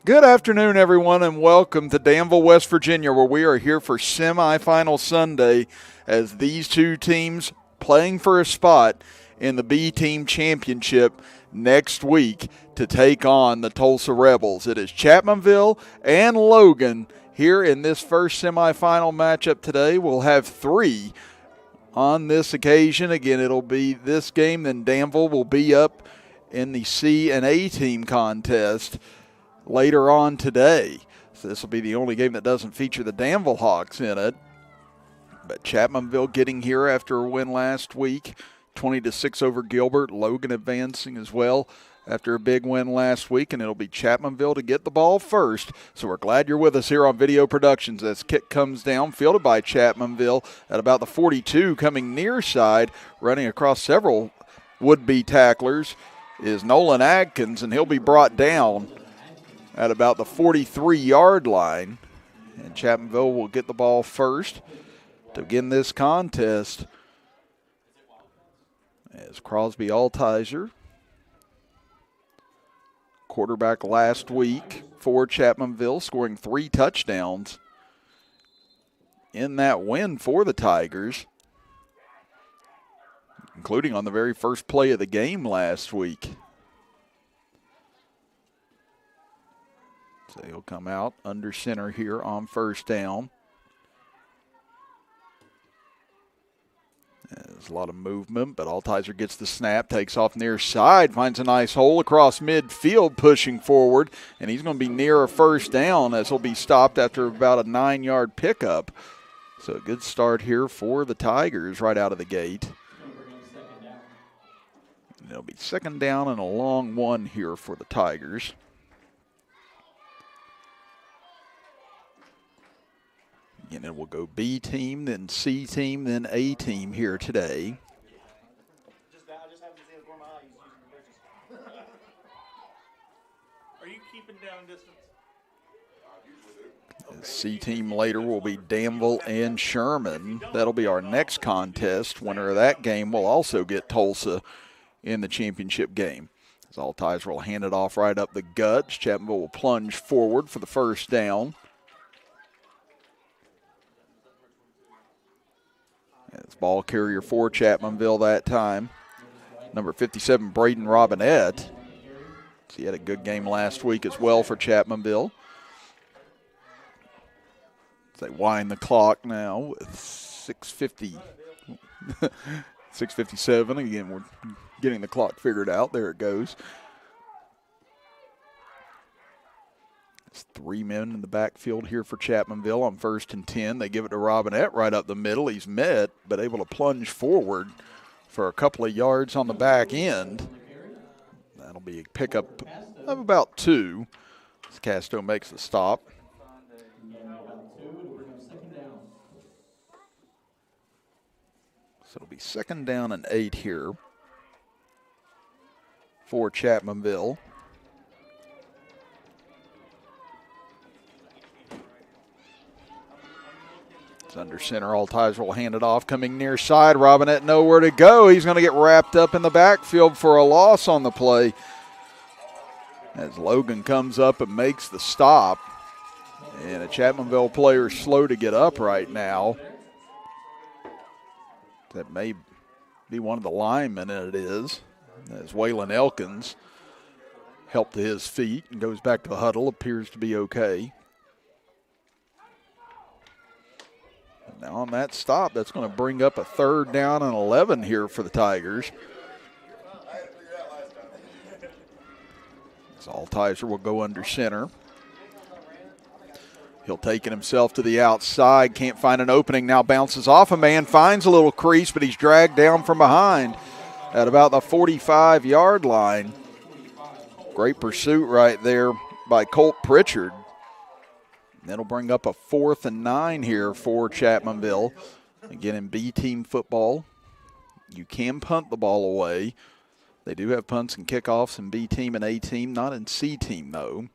Good afternoon, everyone, and welcome to Danville, West Virginia, where we are here for semifinal Sunday as these two teams playing for a spot in the B-Team Championship next week to take on the Tulsa Rebels. It is Chapmanville and Logan here in this first semifinal matchup today. We'll have three on this occasion. Again, it'll be this game, then Danville will be up in the C and A team contest later on today. So this will be the only game that doesn't feature the Danville Hawks in it. But Chapmanville getting here after a win last week, 20-6 over Gilbert. Logan advancing as well after a big win last week, and it'll be Chapmanville to get the ball first. So we're glad you're with us here on Video Productions as kick comes down, fielded by Chapmanville at about the 42, coming near side, running across several would-be tacklers is Nolan Adkins, and he'll be brought down at about the 43-yard line. And Chapmanville will get the ball first to begin this contest as Crosby Altizer, quarterback last week for Chapmanville, scoring 3 touchdowns in that win for the Tigers, including on the very first play of the game last week. So he'll come out under center here on first down. There's a lot of movement, but Altizer gets the snap, takes off near side, finds a nice hole across midfield, pushing forward, and he's going to be near a first down as he'll be stopped after about a 9-yard pickup. So a good start here for the Tigers right out of the gate. And it'll be second down and a long one here for the Tigers. And it will go B team, then C team, then A team here today. Are you keeping down distance? The C team later will be Danville and Sherman. That'll be our next contest. Winner of that game will also get Tulsa in the championship game. As Altizer will hand it off right up the guts. Chapmanville will plunge forward for the first down. It's ball carrier for Chapmanville that time. Number 57, Braden Robinette. He had a good game last week as well for Chapmanville. They wind the clock now with 6:50, 6:57. Again, we're getting the clock figured out. There it goes. It's 3 men in the backfield here for Chapmanville on 1st and 10. They give it to Robinette right up the middle. He's met, but able to plunge forward for a couple of yards on the back end. That'll be a pickup of about 2 as Casto makes the stop. So it'll be second down and 8 here for Chapmanville. Under center, Altizer will hand it off, coming near side. Robinette nowhere to go. He's going to get wrapped up in the backfield for a loss on the play as Logan comes up and makes the stop. And a Chapmanville player is slow to get up right now. That may be one of the linemen, and it is. As Waylon Elkins helped to his feet and goes back to the huddle, appears to be okay. Now on that stop, that's going to bring up a 3rd down and 11 here for the Tigers. So Altizer will go under center. He'll take it himself to the outside, can't find an opening, now bounces off a man, finds a little crease, but he's dragged down from behind at about the 45-yard line. Great pursuit right there by Colt Pritchard. That'll bring up a 4th and 9 here for Chapmanville. Again, in B-team football, you can punt the ball away. They do have punts and kickoffs in B-team and A-team, not in C-team, though.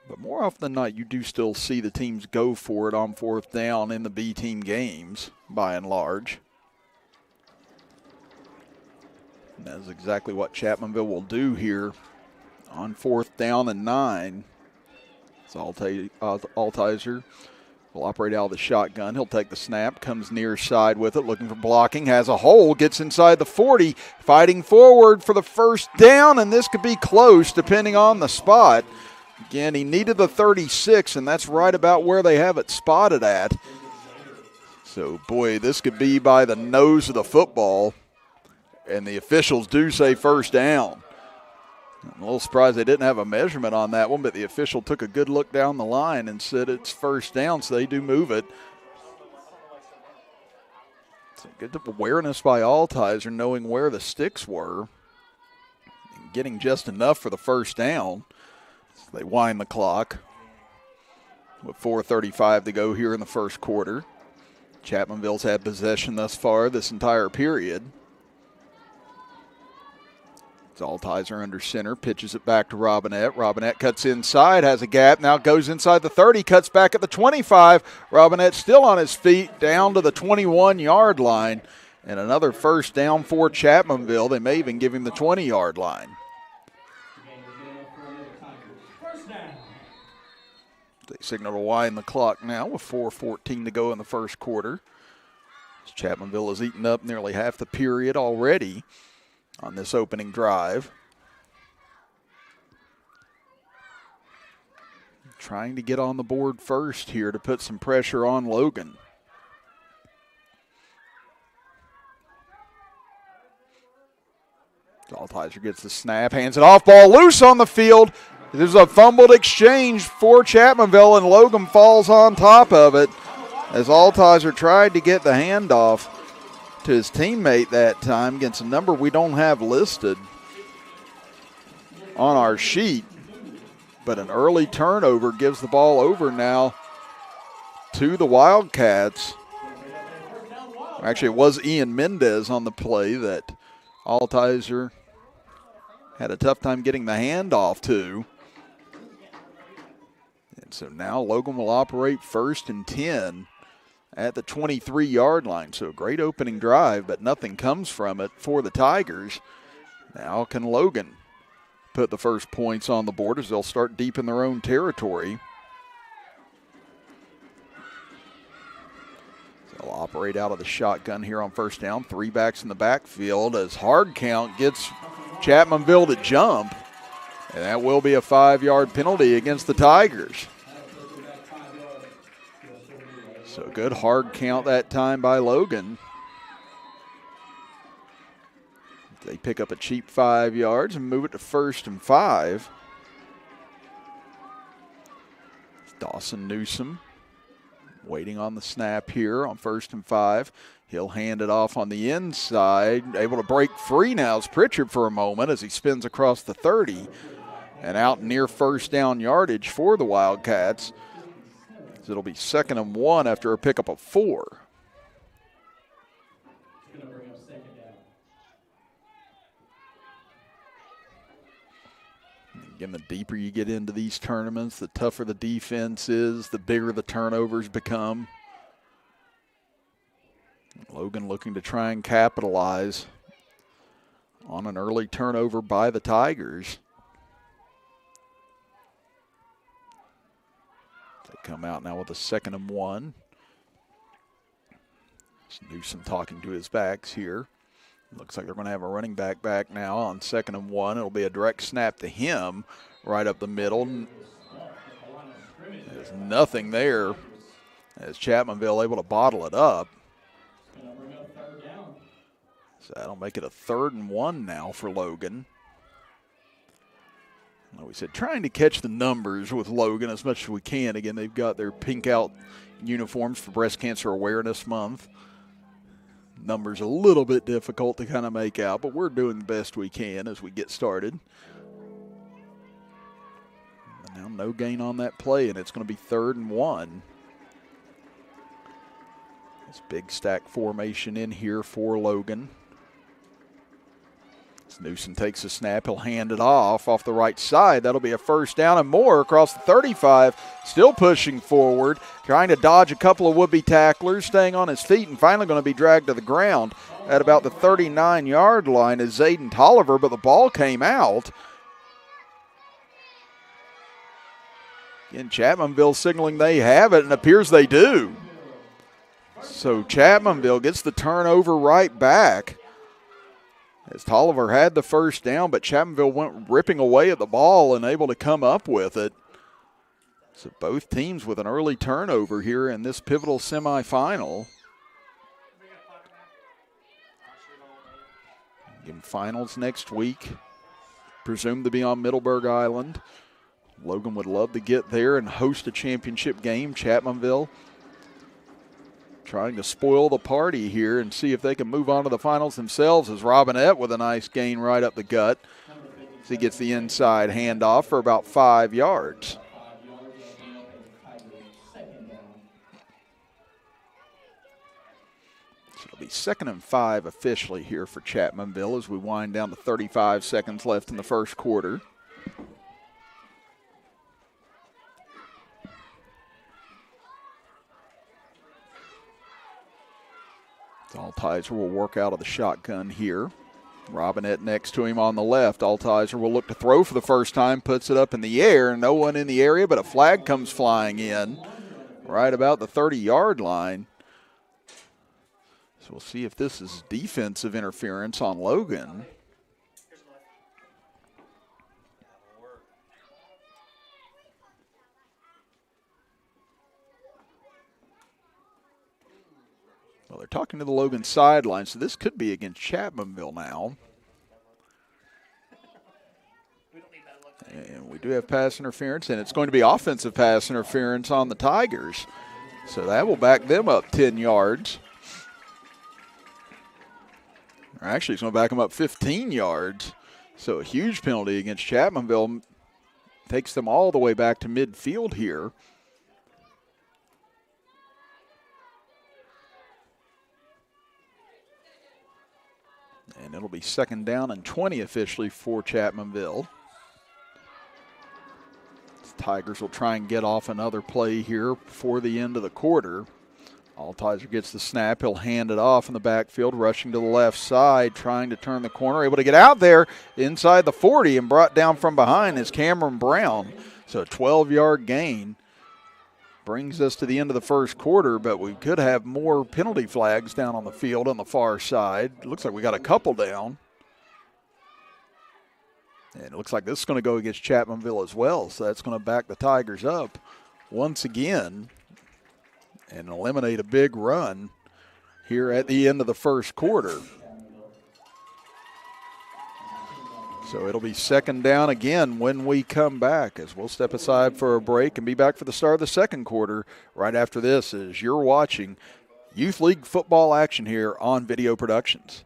But more often than not, you do still see the teams go for it on 4th down in the B-team games, by and large. And that is exactly what Chapmanville will do here On 4th down and 9. So Altizer will operate out of the shotgun. He'll take the snap, comes near side with it, looking for blocking, has a hole, gets inside the 40, fighting forward for the first down, and this could be close depending on the spot. Again, he needed the 36, and that's right about where they have it spotted at. So, boy, this could be by the nose of the football, and the officials do say first down. I'm a little surprised they didn't have a measurement on that one, but the official took a good look down the line and said it's first down, so they do move it. So good awareness by Altizer, knowing where the sticks were and getting just enough for the first down. So they wind the clock with 4:35 to go here in the first quarter. Chapmanville's had possession thus far this entire period. Altizer under center, pitches it back to Robinette. Robinette cuts inside, has a gap, now goes inside the 30, cuts back at the 25. Robinette still on his feet, down to the 21-yard line. And another first down for Chapmanville. They may even give him the 20-yard line. They signal to wind the clock now with 4:14 to go in the first quarter. Chapmanville has eaten up nearly half the period already on this opening drive. Trying to get on the board first here to put some pressure on Logan. Altizer gets the snap, hands it off, ball loose on the field. There's a fumbled exchange for Chapmanville, and Logan falls on top of it as Altizer tried to get the handoff to his teammate that time against a number we don't have listed on our sheet. But an early turnover gives the ball over now to the Wildcats. Actually, it was Ian Mendez on the play that Altizer had a tough time getting the handoff to. And so now Logan will operate 1st and 10 at the 23-yard line. So a great opening drive, but nothing comes from it for the Tigers. Now can Logan put the first points on the board as they'll start deep in their own territory. They'll operate out of the shotgun here on first down. 3 backs in the backfield as hard count gets Chapmanville to jump. And that will be a 5-yard penalty against the Tigers. So good hard count that time by Logan. They pick up a cheap 5 yards and move it to 1st and 5. Dawson Newsom waiting on the snap here on 1st and 5. He'll hand it off on the inside. Able to break free now is Pritchard for a moment as he spins across the 30 and out near first down yardage for the Wildcats. So it'll be 2nd and 1 after a pickup of 4. Again, the deeper you get into these tournaments, the tougher the defense is, the bigger the turnovers become. Logan looking to try and capitalize on an early turnover by the Tigers. They come out now with a 2nd and 1. Newsom talking to his backs here. Looks like they're going to have a running back now on 2nd and 1. It'll be a direct snap to him right up the middle. There's nothing there as Chapmanville able to bottle it up. So that'll make it a 3rd and 1 now for Logan. Like we said, trying to catch the numbers with Logan as much as we can. Again, they've got their pink out uniforms for Breast Cancer Awareness Month. Numbers a little bit difficult to kind of make out, but we're doing the best we can as we get started. And now no gain on that play, and it's going to be 3rd and 1. This big stack formation in here for Logan. Newsom takes a snap. He'll hand it off the right side. That'll be a 1st down and more across the 35. Still pushing forward, trying to dodge a couple of would-be tacklers, staying on his feet, and finally going to be dragged to the ground at about the 39-yard line is Zayden Tolliver, but the ball came out. Again, Chapmanville signaling they have it, and it appears they do. So Chapmanville gets the turnover right back. As Tolliver had the first down, but Chapmanville went ripping away at the ball and able to come up with it. So both teams with an early turnover here in this pivotal semifinal. Again, finals next week, presumed to be on Middleburg Island. Logan would love to get there and host a championship game. Chapmanville trying to spoil the party here and see if they can move on to the finals themselves, as Robinette with a nice gain right up the gut as he gets the inside handoff for about 5 yards. So it'll be 2nd and 5 officially here for Chapmanville as we wind down to 35 seconds left in the first quarter. Altizer will work out of the shotgun here. Robinette next to him on the left. Altizer will look to throw for the first time, puts it up in the air. No one in the area, but a flag comes flying in right about the 30-yard line. So we'll see if this is defensive interference on Logan. Well, they're talking to the Logan sideline, so this could be against Chapmanville now. And we do have pass interference, and it's going to be offensive pass interference on the Tigers. So that will back them up 10 yards. Or actually, it's going to back them up 15 yards. So a huge penalty against Chapmanville takes them all the way back to midfield here. And it'll be 2nd down and 20 officially for Chapmanville. The Tigers will try and get off another play here before the end of the quarter. Altizer gets the snap. He'll hand it off in the backfield, rushing to the left side, trying to turn the corner, able to get out there inside the 40 and brought down from behind is Cameron Brown. So a 12-yard gain. Brings us to the end of the first quarter, but we could have more penalty flags down on the field on the far side. It looks like we got a couple down. And it looks like this is going to go against Chapmanville as well, so that's going to back the Tigers up once again and eliminate a big run here at the end of the first quarter. So it'll be 2nd down again when we come back, as we'll step aside for a break and be back for the start of the second quarter right after this, as you're watching Youth League football action here on Video Productions.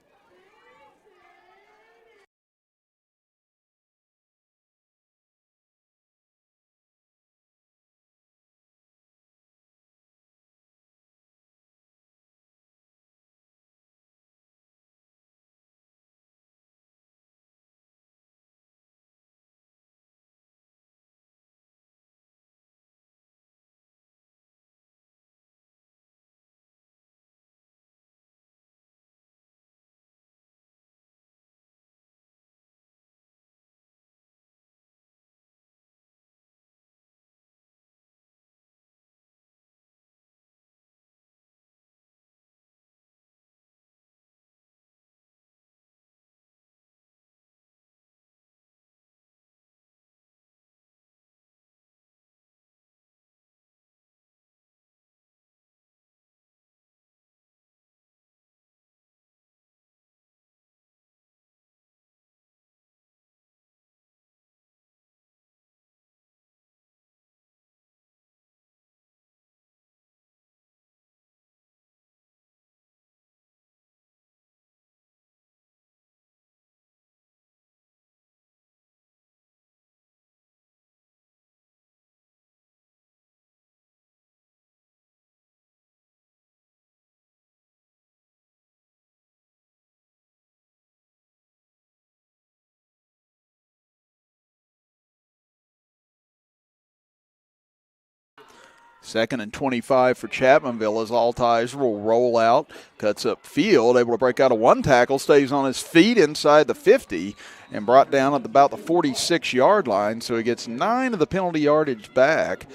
2nd and 25 for Chapmanville as Altizer will roll out, cuts up field, able to break out a one tackle, stays on his feet inside the 50 and brought down at about the 46-yard line. So he gets 9 of the penalty yardage back.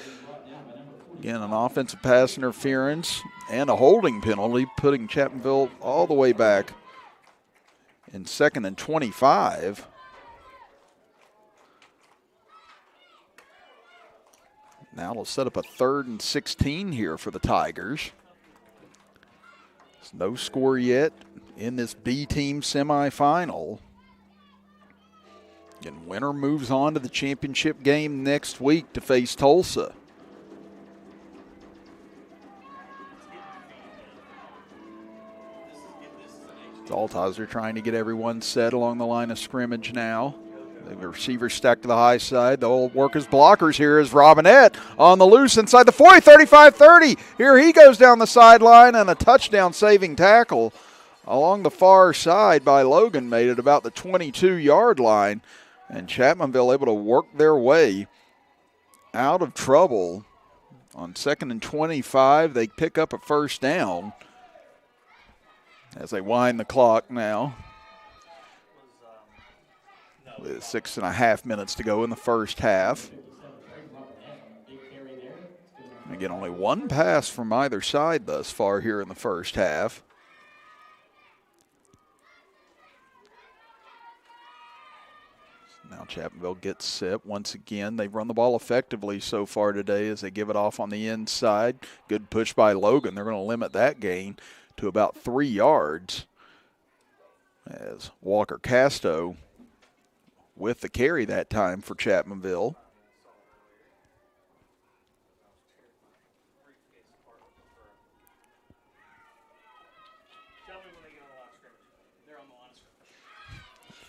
Again, an offensive pass interference and a holding penalty, putting Chapmanville all the way back in 2nd and 25. Now it'll set up a 3rd and 16 here for the Tigers. There's no score yet in this B-team semifinal. And winner moves on to the championship game next week to face Tulsa. The Altizer trying to get everyone set along the line of scrimmage now. The receiver stacked to the high side. They'll work as blockers here as Robinette on the loose inside the 40, 35, 30. Here he goes down the sideline, and a touchdown-saving tackle along the far side by Logan made it about the 22-yard line. And Chapmanville able to work their way out of trouble. On 2nd and 25, they pick up a first down as they wind the clock now. With 6.5 minutes to go in the first half. And again, only one pass from either side thus far here in the first half. Now Chapmanville gets set once again. They've run the ball effectively so far today as they give it off on the inside. Good push by Logan. They're going to limit that gain to about 3 yards as Walker Casto with the carry that time for Chapmanville.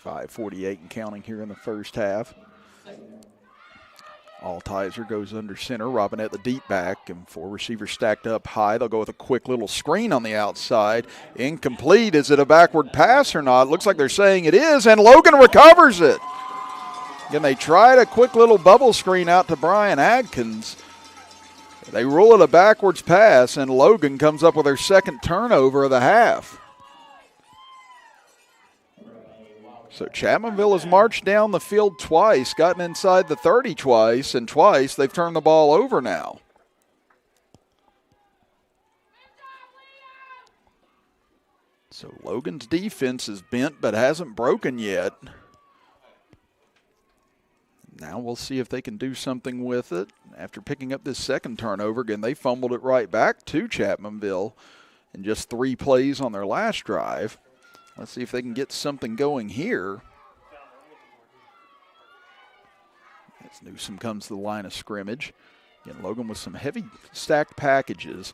.548 and counting here in the first half. Altizer goes under center. Robinette the deep back, and 4 receivers stacked up high. They'll go with a quick little screen on the outside. Incomplete. Is it a backward pass or not? Looks like they're saying it is, and Logan recovers it. Again, they tried a quick little bubble screen out to Brian Adkins. They rule it a backwards pass, and Logan comes up with their 2nd turnover of the half. So Chapmanville has marched down the field twice, gotten inside the 30 twice, and twice they've turned the ball over now. So Logan's defense is bent but hasn't broken yet. Now we'll see if they can do something with it. After picking up this 2nd turnover, again, they fumbled it right back to Chapmanville in just 3 plays on their last drive. Let's see if they can get something going here. As Newsom comes to the line of scrimmage. Again, Logan with some heavy stacked packages.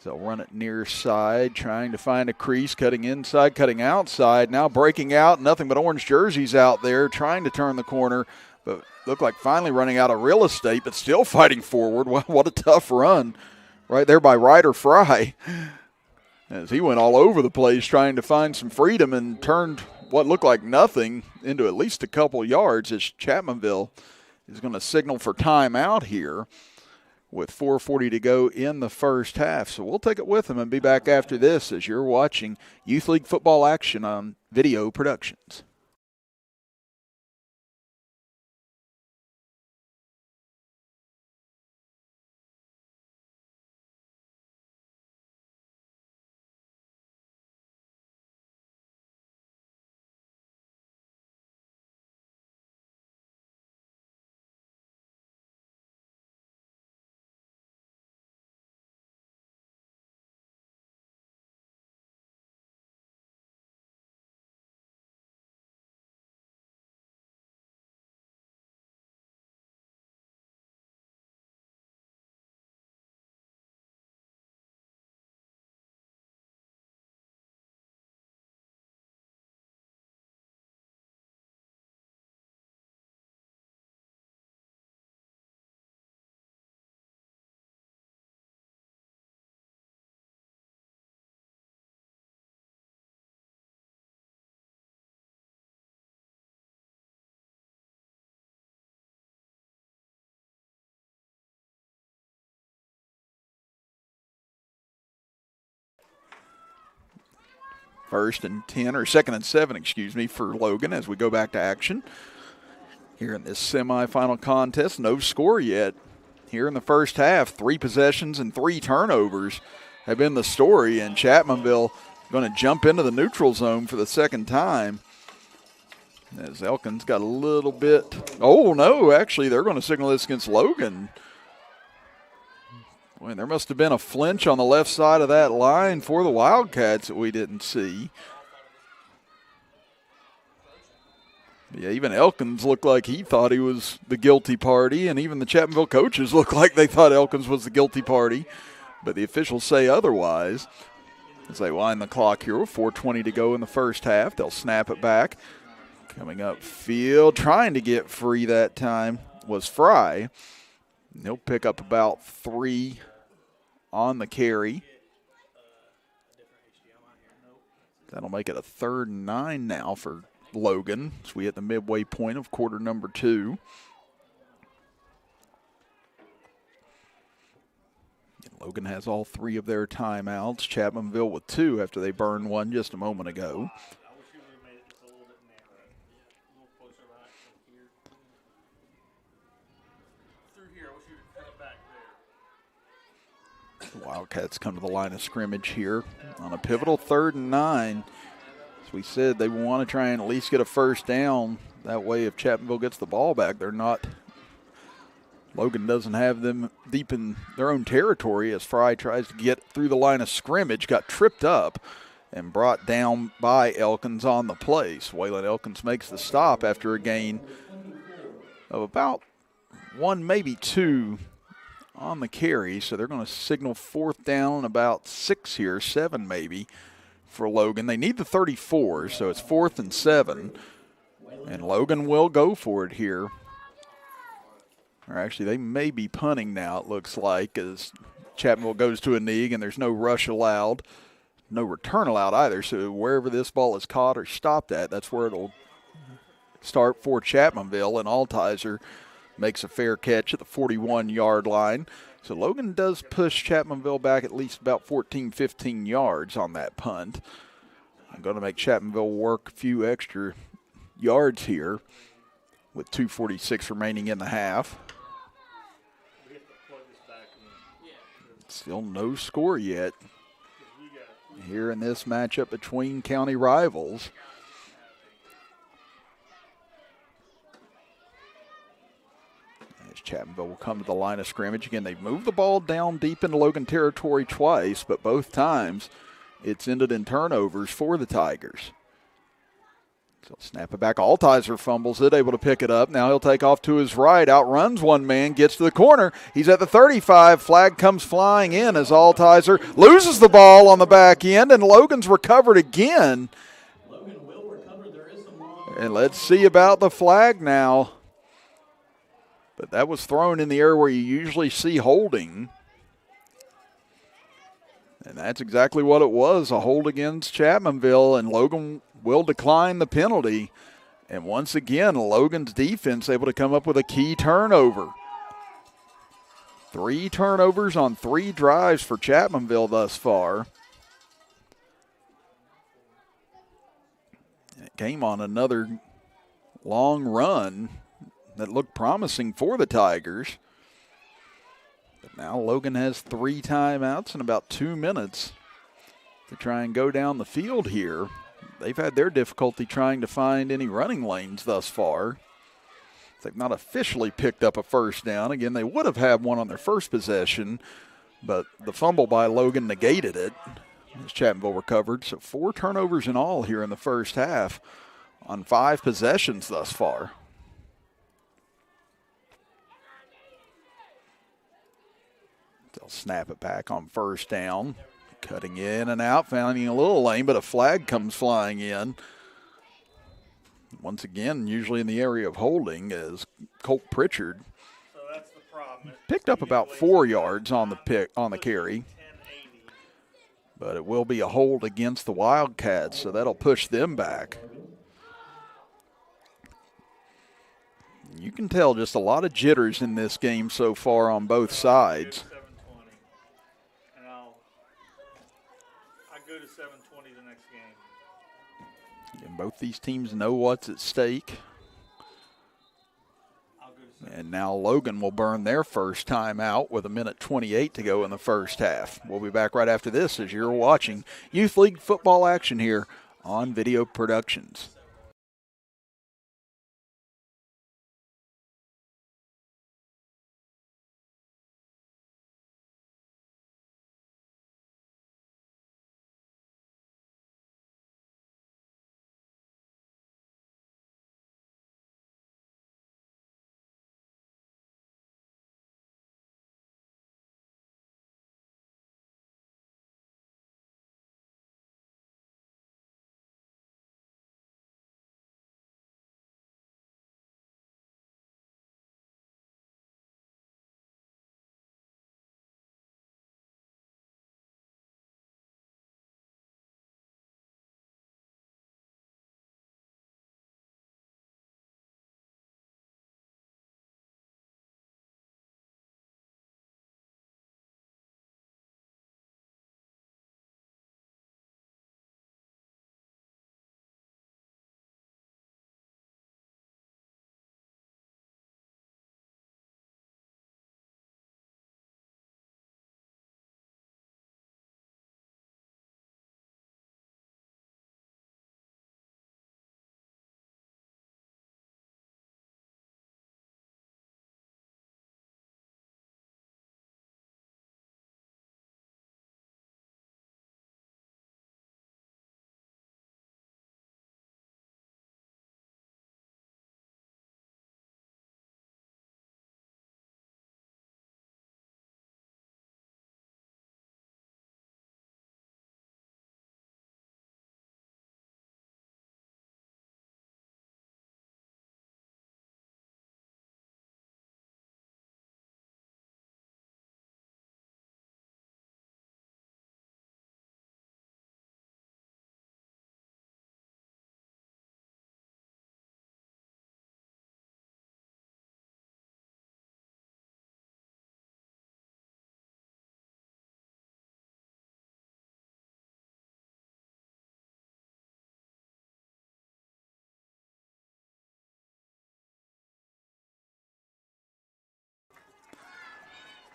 They'll run it near side, trying to find a crease, cutting inside, cutting outside. Now breaking out, nothing but orange jerseys out there, trying to turn the corner. But look like finally running out of real estate, but still fighting forward. What a tough run right there by Ryder Fry, as he went all over the place trying to find some freedom and turned what looked like nothing into at least a couple yards, as Chapmanville is going to signal for timeout here with 4:40 to go in the first half. So we'll take it with them and be back after this as you're watching Youth League football action on Video Productions. First and 10, or second and 7, excuse me, for Logan as we go back to action. Here in this semifinal contest, no score yet. Here in the first half, 3 possessions and 3 turnovers have been the story, and Chapmanville going to jump into the neutral zone for the second time. As Elkins got a little bit, oh no, actually they're going to signal this against Logan. Boy, there must have been a flinch on the left side of that line for the Wildcats that we didn't see. Yeah, even Elkins looked like he thought he was the guilty party, and even the Chapmanville coaches looked like they thought Elkins was the guilty party, but the officials say otherwise. As they wind the clock here with 4:20 to go in the first half, they'll snap it back. Coming up field, trying to get free that time was Fry. And he'll pick up about 3 on the carry. That'll make it a 3rd and 9 now for Logan as we hit the midway point of quarter number 2. And Logan has all 3 of their timeouts. Chapmanville with 2 after they burned 1 just a moment ago. The Wildcats come to the line of scrimmage here on a pivotal 3rd and 9. As we said, they want to try and at least get a first down. That way, if Chapmanville gets the ball back, Logan doesn't have them deep in their own territory as Fry tries to get through the line of scrimmage, got tripped up and brought down by Elkins on the play. So Waylon Elkins makes the stop after a gain of about 1, maybe 2 on the carry, so they're going to signal 4th down, about 6 here, 7 maybe, for Logan. They need the 34, so it's 4th and 7, and Logan will go for it here. Or actually, they may be punting now, it looks like, as Chapmanville goes to a knee, and there's no rush allowed, no return allowed either, so wherever this ball is caught or stopped at, that's where it'll start for Chapmanville, and Altizer makes a fair catch at the 41-yard line. So Logan does push Chapmanville back at least about 14, 15 yards on that punt. I'm going to make Chapmanville work a few extra yards here with 2:46 remaining in the half. Still no score yet here in this matchup between county rivals. Chapmanville will come to the line of scrimmage. Again, they've moved the ball down deep into Logan territory twice, but both times it's ended in turnovers for the Tigers. So snap it back. Altizer fumbles it, able to pick it up. Now he'll take off to his right, outruns one man, gets to the corner. He's at the 35. Flag comes flying in as Altizer loses the ball on the back end, and Logan's recovered again. And let's see about the flag now. But that was thrown in the air where you usually see holding. And that's exactly what it was, a hold against Chapmanville, and Logan will decline the penalty. And once again, Logan's defense able to come up with a key turnover. 3 turnovers on 3 drives for Chapmanville thus far. And it came on another long run that looked promising for the Tigers. But now Logan has 3 timeouts and about 2 minutes to try and go down the field here. They've had their difficulty trying to find any running lanes thus far. They've not officially picked up a first down. Again, they would have had one on their first possession, but the fumble by Logan negated it as Chapmanville recovered. So 4 turnovers in all here in the first half on 5 possessions thus far. They'll snap it back on first down. Cutting in and out, finding a little lane, but a flag comes flying in. Once again, usually in the area of holding, as Colt Pritchard picked up about 4 yards on the carry. But it will be a hold against the Wildcats, so that'll push them back. You can tell just a lot of jitters in this game so far on both sides. Go to 7:20 the next game. these teams know what's at stake. And now Logan will burn their first time out with 1:28 to go in the first half. We'll be back right after this as you're watching Youth League football action here on Video Productions.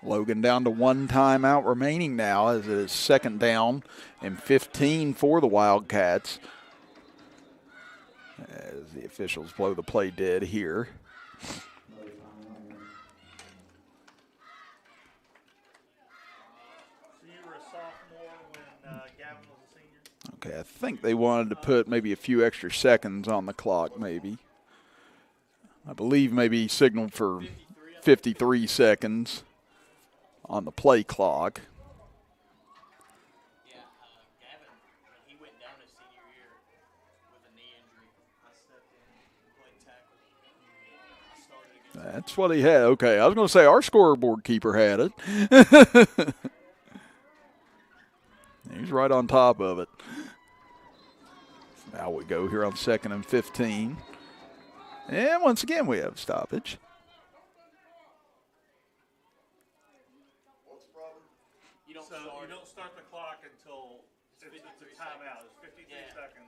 Logan down to 1 timeout remaining now as it is 2nd down and 15 for the Wildcats. As the officials blow the play dead here. Okay, I think they wanted to put maybe a few extra seconds on the clock, maybe. I believe maybe he signaled for 53 seconds on the play clock. Yeah, Gavin, he went down his senior year with a knee injury. I stepped in, played tackle. I started against That's what he had. Okay, I was going to say our scoreboard keeper had it. He's right on top of it. Now we go here on 2nd and 15. And once again, we have stoppage. You don't start the clock until it's a timeout. It's 53 seconds.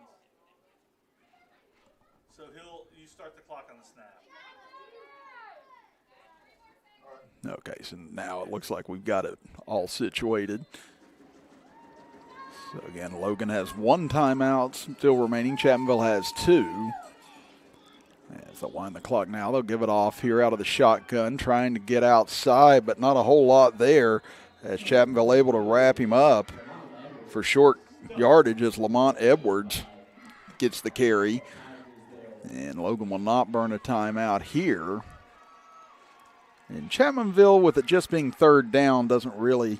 So you start the clock on the snap. Okay, so now it looks like we've got it all situated. So again, Logan has 1 timeout still remaining. Chapmanville has 2. As they'll wind the clock now, they'll give it off here out of the shotgun, trying to get outside, but not a whole lot there. As Chapmanville able to wrap him up for short yardage as Lamont Edwards gets the carry. And Logan will not burn a timeout here. And Chapmanville, with it just being 3rd down, doesn't really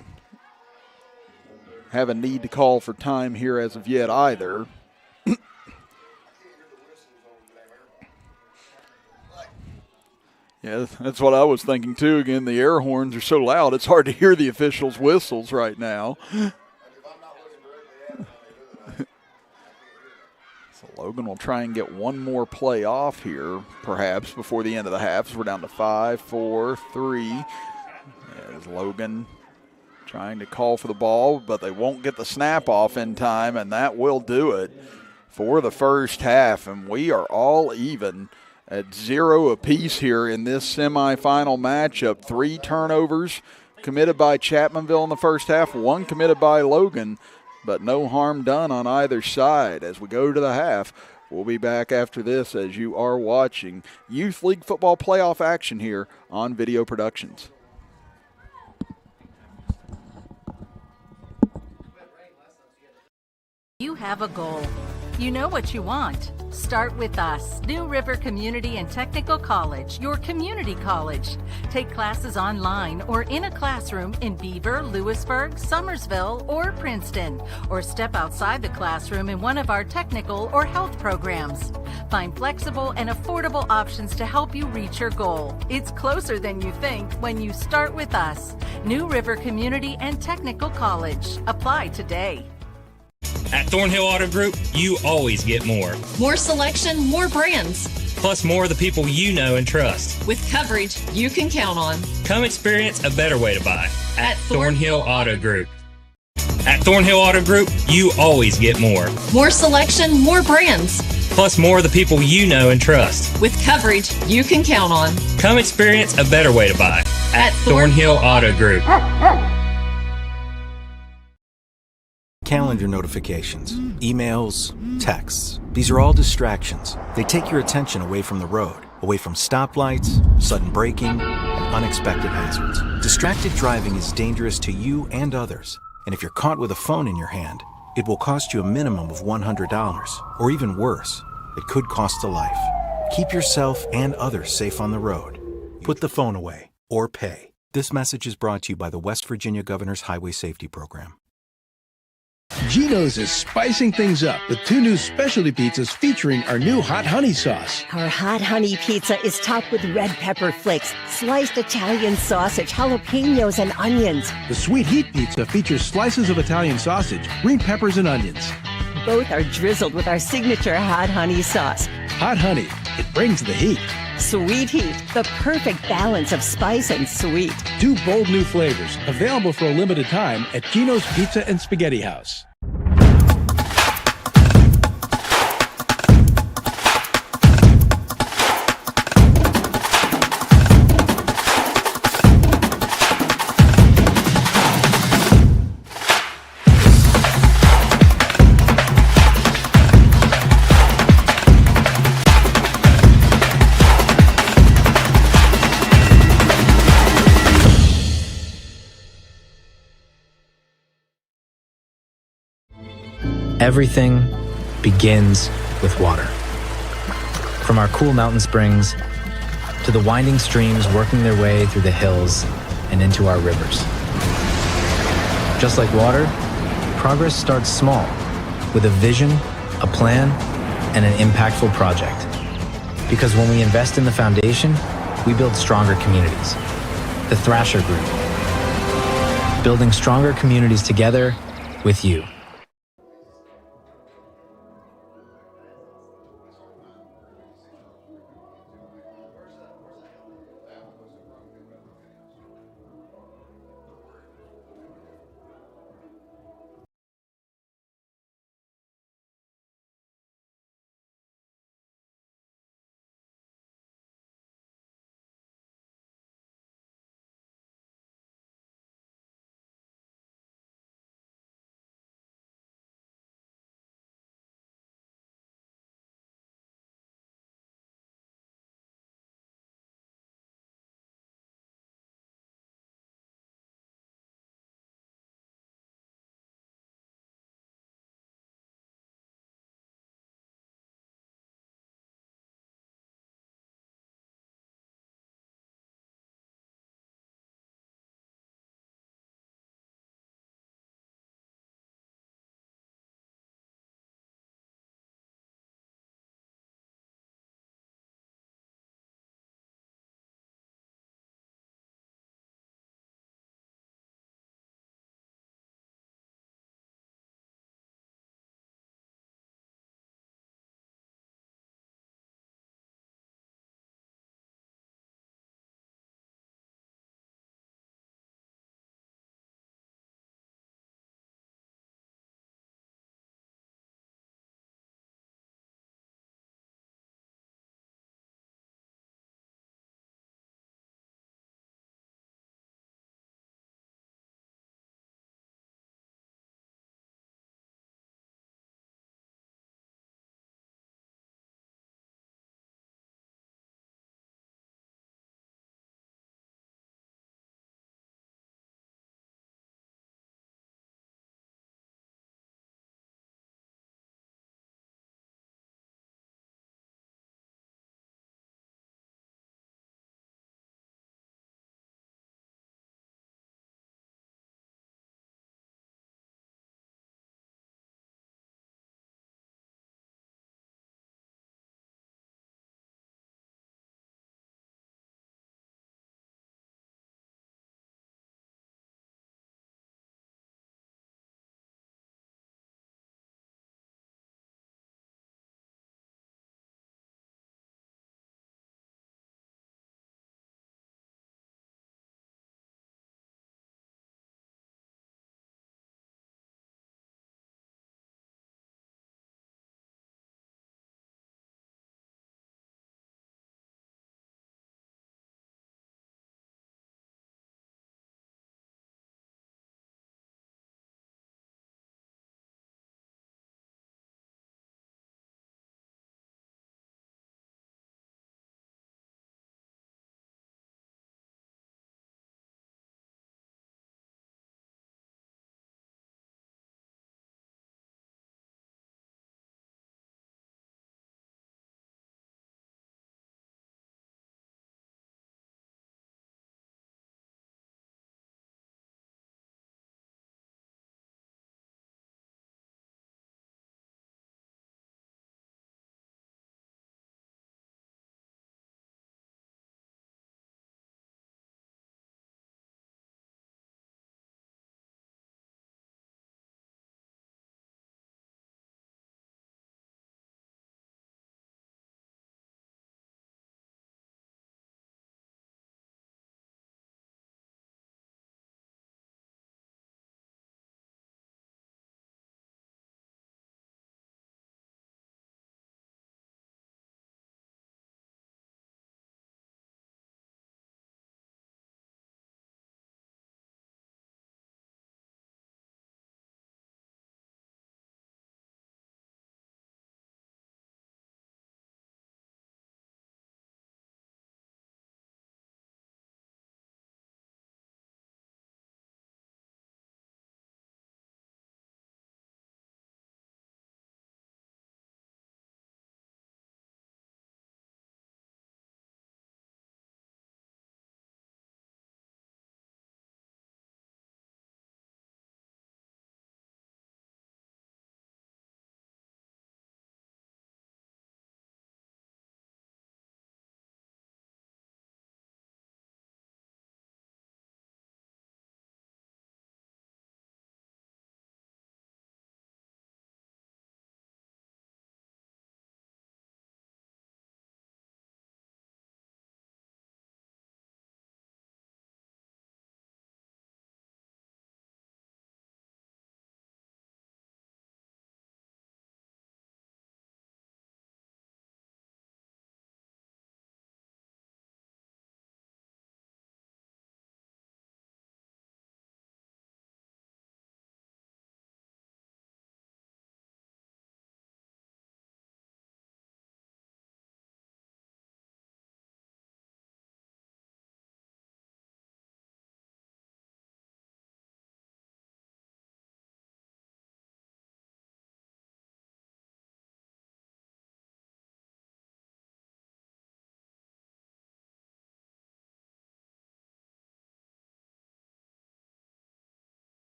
have a need to call for time here as of yet either. Yeah, that's what I was thinking too. Again, the air horns are so loud, it's hard to hear the officials' whistles right now. So Logan will try and get one more play off here, perhaps, before the end of the half. So we're down to 5, 4, 3. As Logan trying to call for the ball, but they won't get the snap off in time, and that will do it. for the first half, and we are all even at 0 apiece here in this semifinal matchup. 3 turnovers committed by Chapmanville in the first half, 1 committed by Logan, but no harm done on either side. As we go to the half, we'll be back after this as you are watching Youth League Football playoff action here on Video Productions. You have a goal. You know what you want. Start with us, New River Community and Technical College, your community college. Take classes online or in a classroom in Beaver, Lewisburg, Summersville, or Princeton, or step outside the classroom in one of our technical or health programs. Find flexible and affordable options to help you reach your goal. It's closer than you think when you start with us, New River Community and Technical College. Apply today. At Thornhill Auto Group, you always get more. More selection, more brands. Plus more of the people you know and trust. With coverage you can count on. Come experience a better way to buy at Thornhill Auto Group. At Thornhill Auto Group, you always get more. More selection, more brands. Plus more of the people you know and trust. With coverage you can count on. Come experience a better way to buy at Thornhill Auto Group. Calendar notifications, emails, texts. These are all distractions. They take your attention away from the road, away from stoplights, sudden braking, and unexpected hazards. Distracted driving is dangerous to you and others. And if you're caught with a phone in your hand, it will cost you a minimum of $100, or even worse, it could cost a life. Keep yourself and others safe on the road. Put the phone away, or pay. This message is brought to you by the West Virginia Governor's Highway Safety Program. Geno's is spicing things up with 2 new specialty pizzas featuring our new hot honey sauce. Our hot honey pizza is topped with red pepper flakes, sliced Italian sausage, jalapenos, and onions. The sweet heat pizza features slices of Italian sausage, green peppers, and onions. Both are drizzled with our signature hot honey sauce. Hot honey, it brings the heat. Sweet heat, the perfect balance of spice and sweet. 2 bold new flavors, available for a limited time at Geno's Pizza and Spaghetti House. Everything begins with water. From our cool mountain springs to the winding streams working their way through the hills and into our rivers. Just like water, progress starts small, with a vision, a plan, and an impactful project. Because when we invest in the foundation, we build stronger communities. The Thrasher Group. Building stronger communities together with you.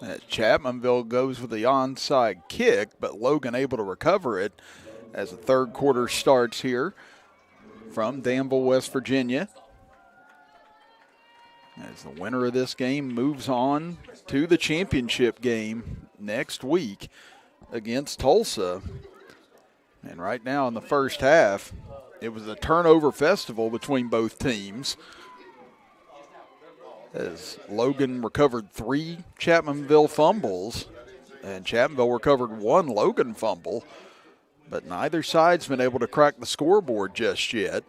Chapmanville goes with the onside kick, but Logan able to recover it as the third quarter starts here from Danville, West Virginia. As the winner of this game moves on to the championship game next week against Tulsa. And right now in the first half, it was a turnover festival between both teams, as Logan recovered 3 Chapmanville fumbles and Chapmanville recovered 1 Logan fumble, but neither side's been able to crack the scoreboard just yet.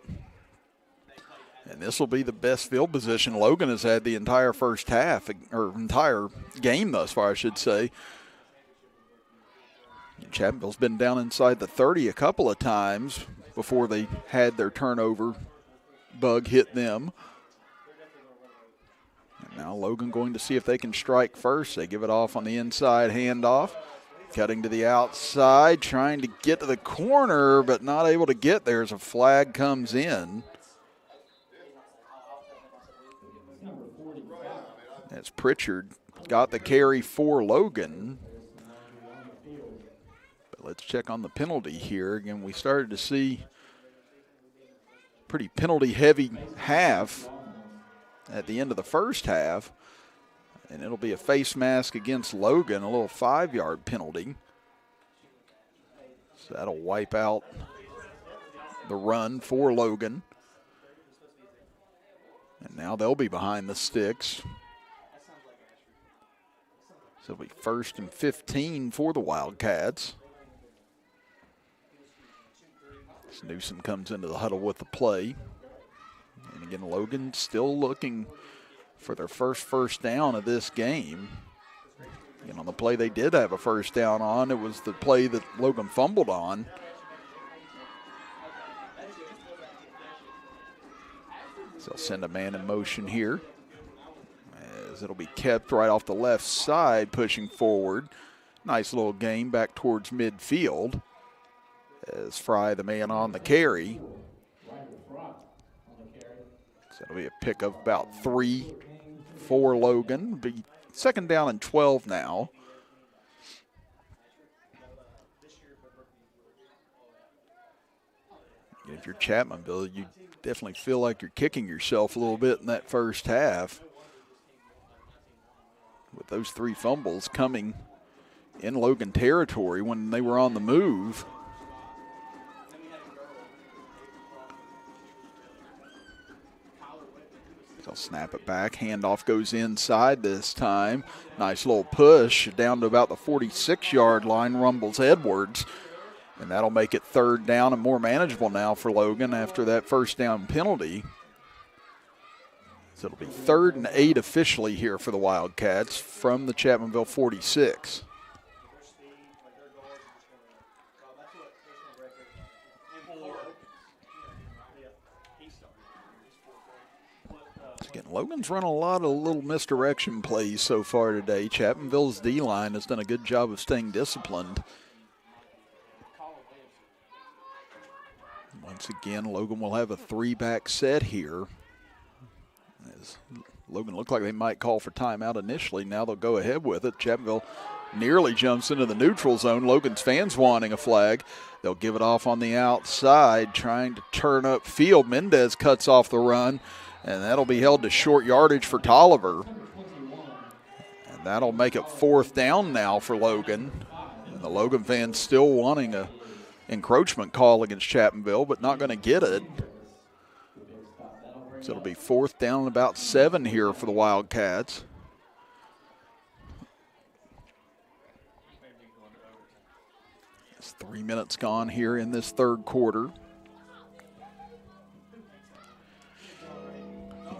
And this will be the best field position Logan has had the entire first half, or entire game thus far, I should say. Chapmanville's been down inside the 30 a couple of times before they had their turnover bug hit them. And now Logan going to see if they can strike first. They give it off on the inside handoff. Cutting to the outside, trying to get to the corner, but not able to get there as a flag comes in. As Pritchard got the carry for Logan. But let's check on the penalty here. Again, we started to see pretty penalty-heavy half at the end of the first half. And it'll be a face mask against Logan, a little 5-yard penalty. So that'll wipe out the run for Logan. And now they'll be behind the sticks. So it'll be 1st and 15 for the Wildcats. As Newsom comes into the huddle with the play. And again, Logan still looking for their first down of this game. And on the play they did have a first down on, it was the play that Logan fumbled on. So they'll send a man in motion here, as it'll be kept right off the left side, pushing forward. Nice little game back towards midfield as Fry, the man on the carry. So it'll be a pick of about 3 for Logan. Be 2nd down and 12 now. If you're Chapmanville, you definitely feel like you're kicking yourself a little bit in that first half, with those 3 fumbles coming in Logan territory when they were on the move. They'll snap it back. Handoff goes inside this time. Nice little push down to about the 46-yard line. Rumbles Edwards. And that'll make it 3rd down and more manageable now for Logan after that first down penalty. So it'll be 3rd and 8 officially here for the Wildcats from the Chapmanville 46. Again, Logan's run a lot of little misdirection plays so far today. Chapmanville's D-line has done a good job of staying disciplined. Once again, Logan will have a 3-back set here. As Logan looked like they might call for timeout initially. Now they'll go ahead with it. Chapmanville nearly jumps into the neutral zone. Logan's fans wanting a flag. They'll give it off on the outside, trying to turn up field. Mendez cuts off the run. And that'll be held to short yardage for Tolliver. And that'll make it 4th down now for Logan. And the Logan fans still wanting a encroachment call against Chapmanville, but not going to get it. So it'll be 4th down and about 7 here for the Wildcats. It's 3 minutes gone here in this 3rd quarter.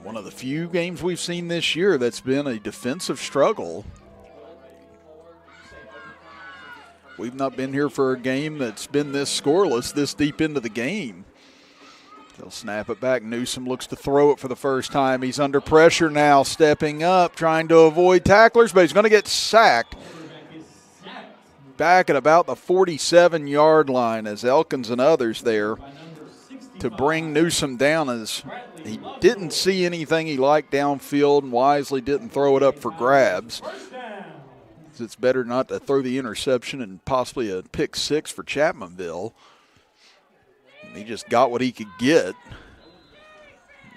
One of the few games we've seen this year that's been a defensive struggle. We've not been here for a game that's been this scoreless this deep into the game. They'll snap it back. Newsom looks to throw it for the first time. He's under pressure now, stepping up, trying to avoid tacklers, but he's going to get sacked back at about the 47-yard line as Elkins and others there to bring Newsom down, as he didn't see anything he liked downfield and wisely didn't throw it up for grabs. It's better not to throw the interception and possibly a pick six for Chapmanville. And he just got what he could get.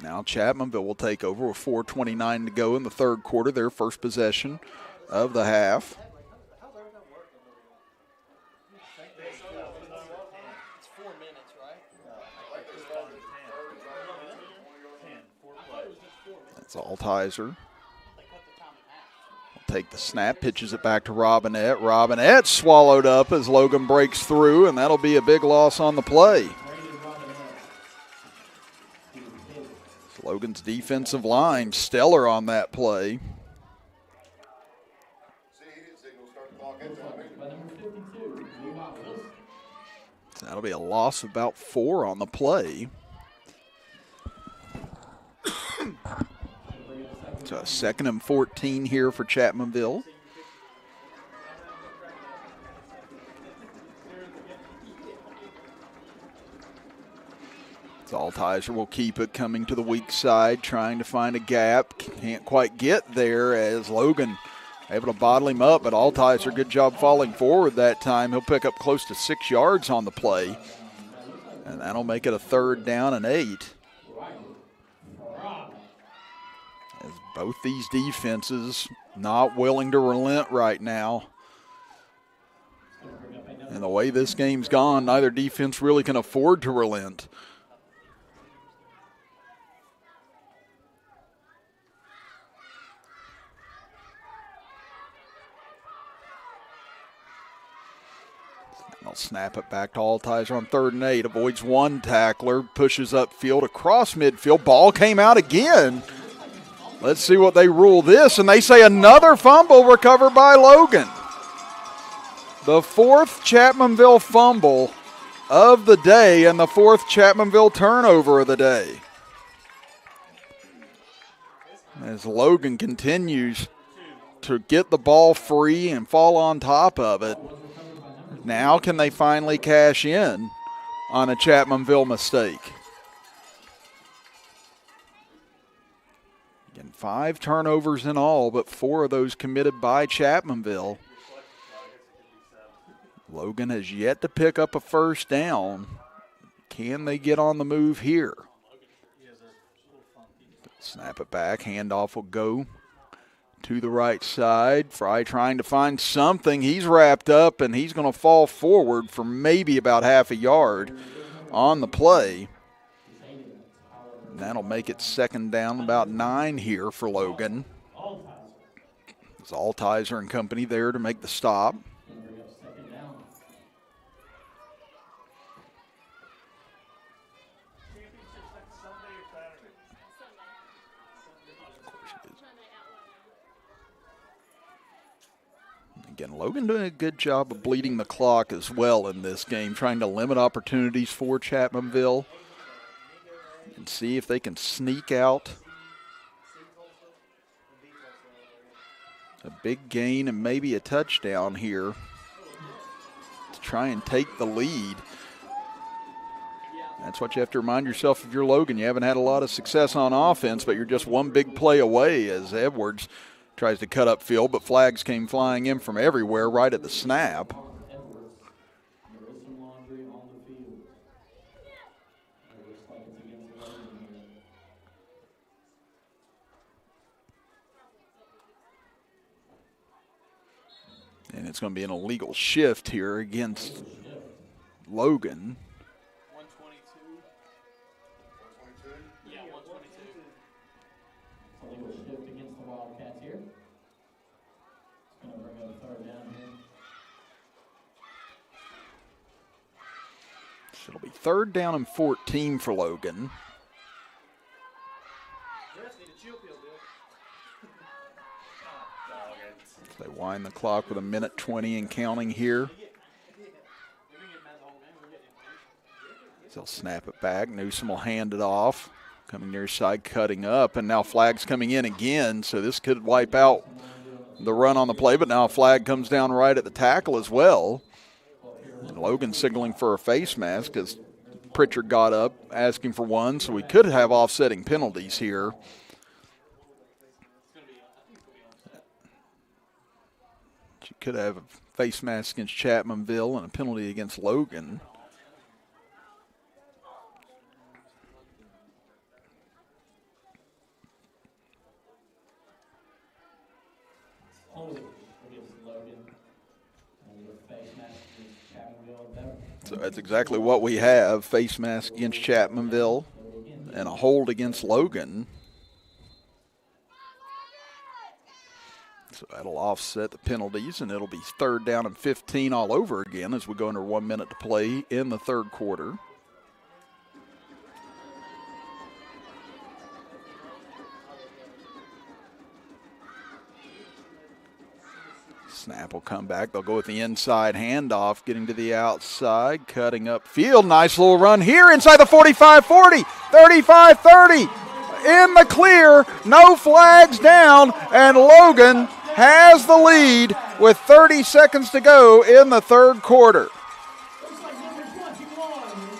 Now Chapmanville will take over with 4:29 to go in the third quarter, their first possession of the half. It's 4 minutes, right? That's Altizer. Take the snap, pitches it back to Robinette. Robinette swallowed up as Logan breaks through, and that'll be a big loss on the play. Logan's defensive line stellar on that play. So that'll be a loss of about 4 on the play. So a 2nd and 14 here for Chapmanville. Altizer will keep it, coming to the weak side, trying to find a gap. Can't quite get there as Logan able to bottle him up, but Altizer, good job falling forward that time. He'll pick up close to 6 yards on the play, and that'll make it a 3rd down and 8. As both these defenses not willing to relent right now. And the way this game's gone, neither defense really can afford to relent. They'll snap it back to Altizer on 3rd and 8. Avoids one tackler, pushes upfield across midfield. Ball came out again. Let's see what they rule this. And they say another fumble recovered by Logan. The 4th Chapmanville fumble of the day and the 4th Chapmanville turnover of the day. As Logan continues to get the ball free and fall on top of it. Now can they finally cash in on a Chapmanville mistake? Again, 5 turnovers in all, but 4 of those committed by Chapmanville. Logan has yet to pick up a 1st down. Can they get on the move here? Snap it back, handoff will go to the right side. Fry trying to find something. He's wrapped up, and he's going to fall forward for maybe about half a yard on the play. And that'll make it 2nd down, about 9 here for Logan. It's Altizer and company there to make the stop. Again, Logan doing a good job of bleeding the clock as well in this game, trying to limit opportunities for Chapmanville and see if they can sneak out a big gain and maybe a touchdown here to try and take the lead. That's what you have to remind yourself if you're Logan. You haven't had a lot of success on offense, but you're just one big play away as Edwards tries to cut upfield, but flags came flying in from everywhere right at the snap. And it's going to be an illegal shift here against Logan. 122. Yeah, 122. Illegal shift against the Wildcats here. It's going to bring up a 3rd down here. So it'll be 3rd down and 14 for Logan. So they wind the clock with 1:20 and counting here. So they'll snap it back. Newsom will hand it off. Coming near side, cutting up, and now flags coming in again, so this could wipe out the run on the play, but now a flag comes down right at the tackle as well. And Logan signaling for a face mask as Pritchard got up asking for one, so we could have offsetting penalties here. But you could have a face mask against Chapmanville and a penalty against Logan. So that's exactly what we have, face mask against Chapmanville and a hold against Logan. So that'll offset the penalties, and it'll be 3rd down and 15 all over again as we go under 1 minute to play in the third quarter. Snap will come back. They'll go with the inside handoff, getting to the outside, cutting up field. Nice little run here inside the 45-40, 35-30. In the clear, no flags down, and Logan has the lead with 30 seconds to go in the third quarter.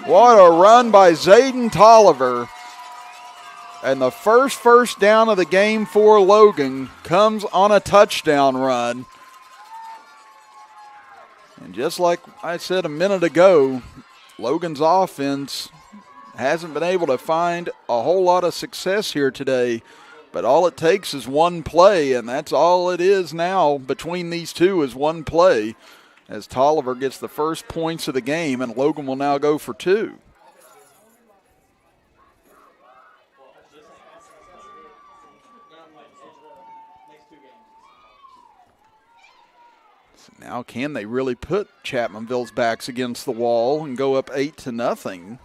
What a run by Zayden Tolliver. And the first down of the game for Logan comes on a touchdown run. And just like I said a minute ago, Logan's offense hasn't been able to find a whole lot of success here today. But all it takes is one play, and that's all it is now between these two is one play, as Tolliver gets the first points of the game, and Logan will now go for 2. So now can they really put Chapmanville's backs against the wall and go up 8-0?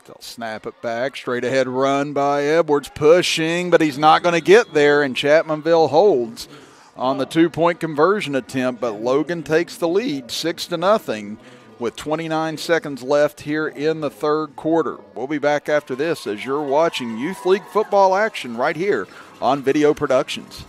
They'll snap it back, straight ahead run by Edwards, pushing, but he's not going to get there, and Chapmanville holds on the 2-point conversion attempt, but Logan takes the lead 6-0 with 29 seconds left here in the third quarter. We'll be back after this as you're watching Youth League football action right here on Video Productions.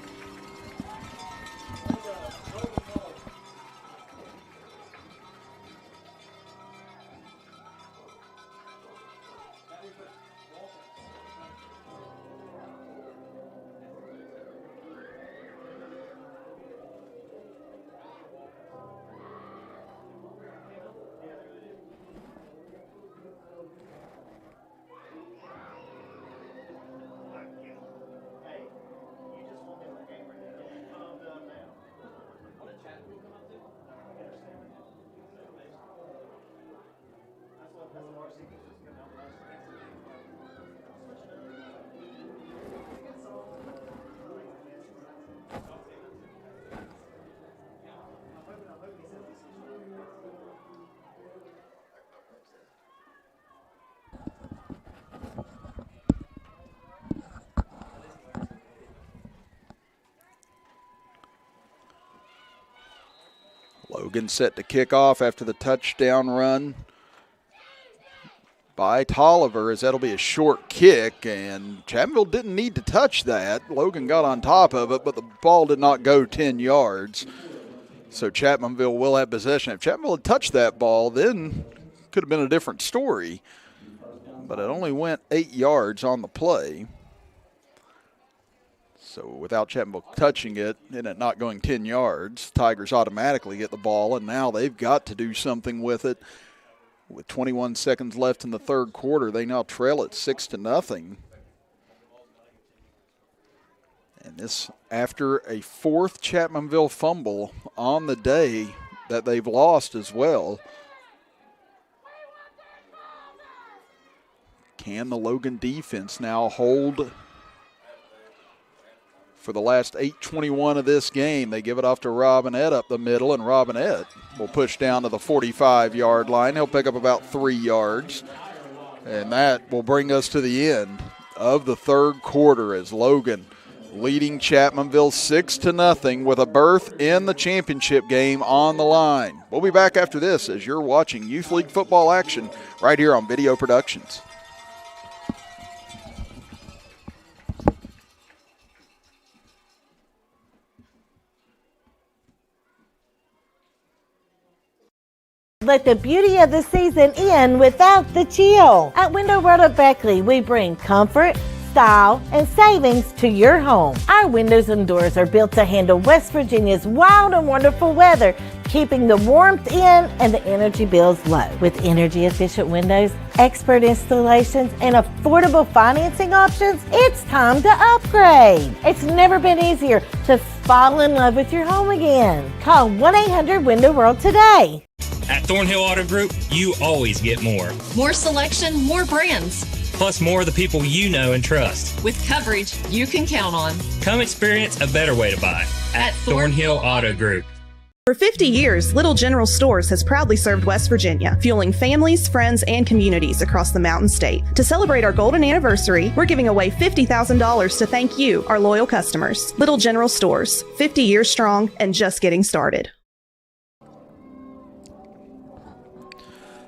Logan set to kick off after the touchdown run by Tolliver, as that'll be a short kick, and Chapmanville didn't need to touch that. Logan got on top of it, but the ball did not go 10 yards. So Chapmanville will have possession. If Chapmanville had touched that ball, then could have been a different story. But it only went 8 yards on the play. So without Chapmanville touching it and it not going 10 yards, Tigers automatically get the ball, and now they've got to do something with it. With 21 seconds left in the third quarter, they now trail it 6-0. And this after a 4th Chapmanville fumble on the day that they've lost as well. Can the Logan defense now hold for the last 8:21 of this game? They give it off to Robinette up the middle, and Robinette will push down to the 45-yard line. He'll pick up about 3 yards, and that will bring us to the end of the third quarter as Logan leading Chapmanville 6-0 with a berth in the championship game on the line. We'll be back after this as you're watching Youth League football action right here on Video Productions. Let the beauty of the season in without the chill. At Window Road of Beckley, we bring comfort, style, and savings to your home. Our windows and doors are built to handle West Virginia's wild and wonderful weather, keeping the warmth in and the energy bills low. With energy-efficient windows, expert installations, and affordable financing options, it's time to upgrade. It's never been easier to fall in love with your home again. Call 1-800-WINDOW-WORLD today. At Thornhill Auto Group, you always get more. More selection, more brands. Plus more of the people you know and trust. With coverage you can count on. Come experience a better way to buy at Thornhill Auto Group. For 50 years, Little General Stores has proudly served West Virginia, fueling families, friends, and communities across the Mountain State. To celebrate our golden anniversary, we're giving away $50,000 to thank you, our loyal customers. Little General Stores, 50 years strong and just getting started.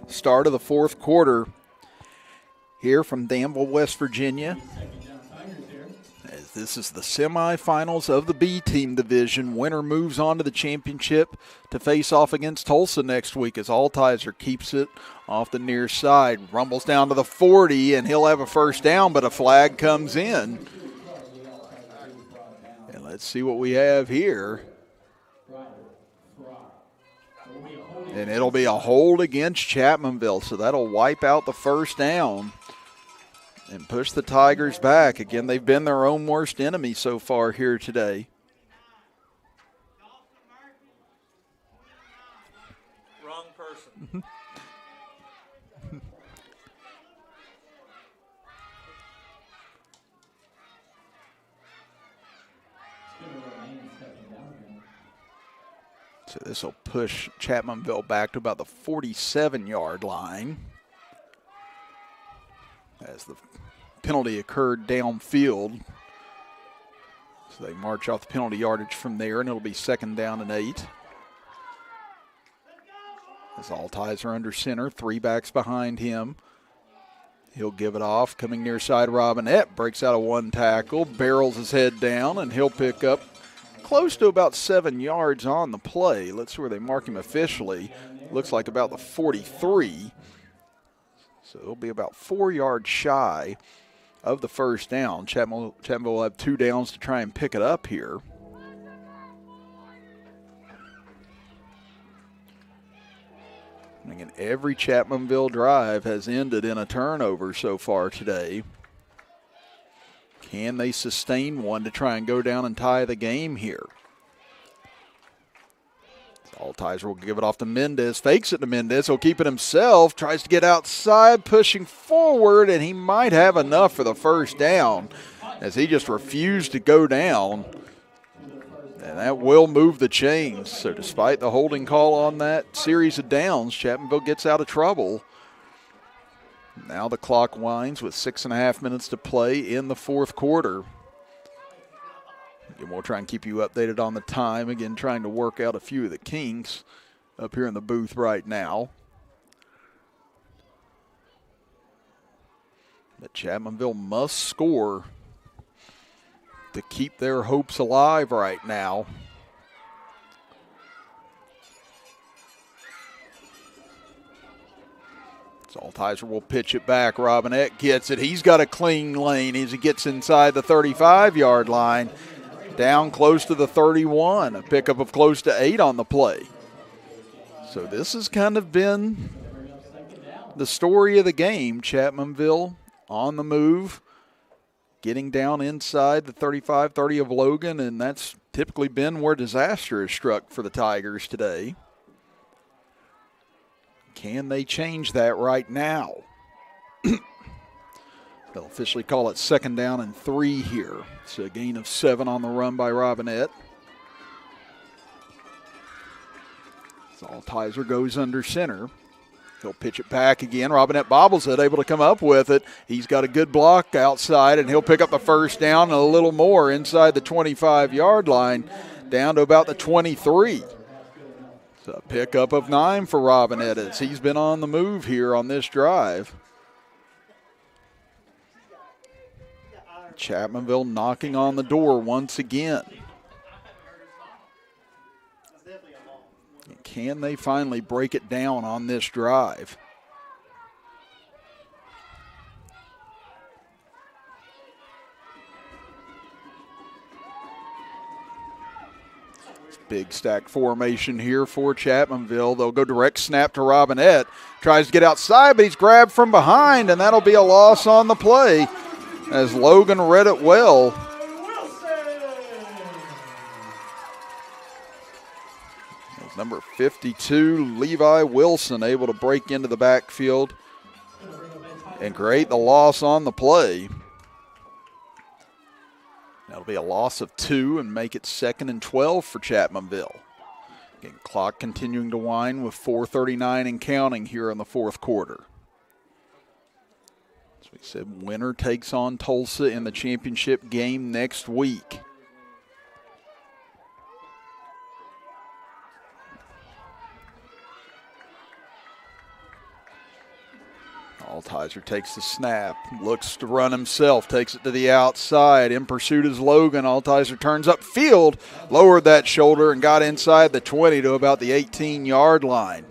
Start of the fourth quarter here from Danville, West Virginia. As this is the semifinals of the B team division. Winner moves on to the championship to face off against Tulsa next week as Altizer keeps it off the near side. Rumbles down to the 40, and he'll have a first down, but a flag comes in. And let's see what we have here. And it'll be a hold against Chapmanville, so that'll wipe out the first down and push the Tigers back. Again, they've been their own worst enemy so far here today. Wrong person. So this will push Chapmanville back to about the 47-yard line as the penalty occurred downfield. So they march off the penalty yardage from there, and it'll be 2nd down and 8. As Altizer under center, 3 backs behind him. He'll give it off, coming near side Robinette, breaks out of 1 tackle, barrels his head down, and he'll pick up close to about 7 yards on the play. Let's see where they mark him officially. Looks like about the 43. So it'll be about 4 yards shy of the first down. Chapmanville will have 2 downs to try and pick it up here. And again, every Chapmanville drive has ended in a turnover so far today. Can they sustain one to try and go down and tie the game here? Altizer will give it off to Mendez, fakes it to Mendez, he'll keep it himself, tries to get outside, pushing forward, and he might have enough for the first down as he just refused to go down. And that will move the chains. So despite the holding call on that series of downs, Chapmanville gets out of trouble. Now the clock winds with 6.5 minutes to play in the fourth quarter. Again, we'll try and keep you updated on the time. Again, trying to work out a few of the kinks up here in the booth right now. But Chapmanville must score to keep their hopes alive right now. Altizer will pitch it back. Robinette gets it. He's got a clean lane as he gets inside the 35-yard line, down close to the 31. A pickup of close to 8 on the play. So this has kind of been the story of the game. Chapmanville on the move, getting down inside the 35-30 of Logan, and that's typically been where disaster is struck for the Tigers today. Can they change that right now? They'll officially call it 2nd down and 3 here. It's a gain of 7 on the run by Robinette. So Altizer goes under center. He'll pitch it back again. Robinette bobbles it, able to come up with it. He's got a good block outside, and he'll pick up the first down and a little more inside the 25-yard line, down to about the 23. A pickup of 9 for Robinette as he's been on the move here on this drive. Chapmanville knocking on the door once again. Can they finally break it down on this drive? Big stack formation here for Chapmanville. They'll go direct snap to Robinette. Tries to get outside, but he's grabbed from behind, and that'll be a loss on the play as Logan read it well. As number 52, Levi Wilson, able to break into the backfield and create the loss on the play. That'll be a loss of 2 and make it 2nd and 12 for Chapmanville. Again, clock continuing to wind with 4:39 and counting here in the fourth quarter. As we said, winner takes on Tulsa in the championship game next week. Altizer takes the snap, looks to run himself, takes it to the outside. In pursuit is Logan. Altizer turns upfield, lowered that shoulder, and got inside the 20 to about the 18-yard line.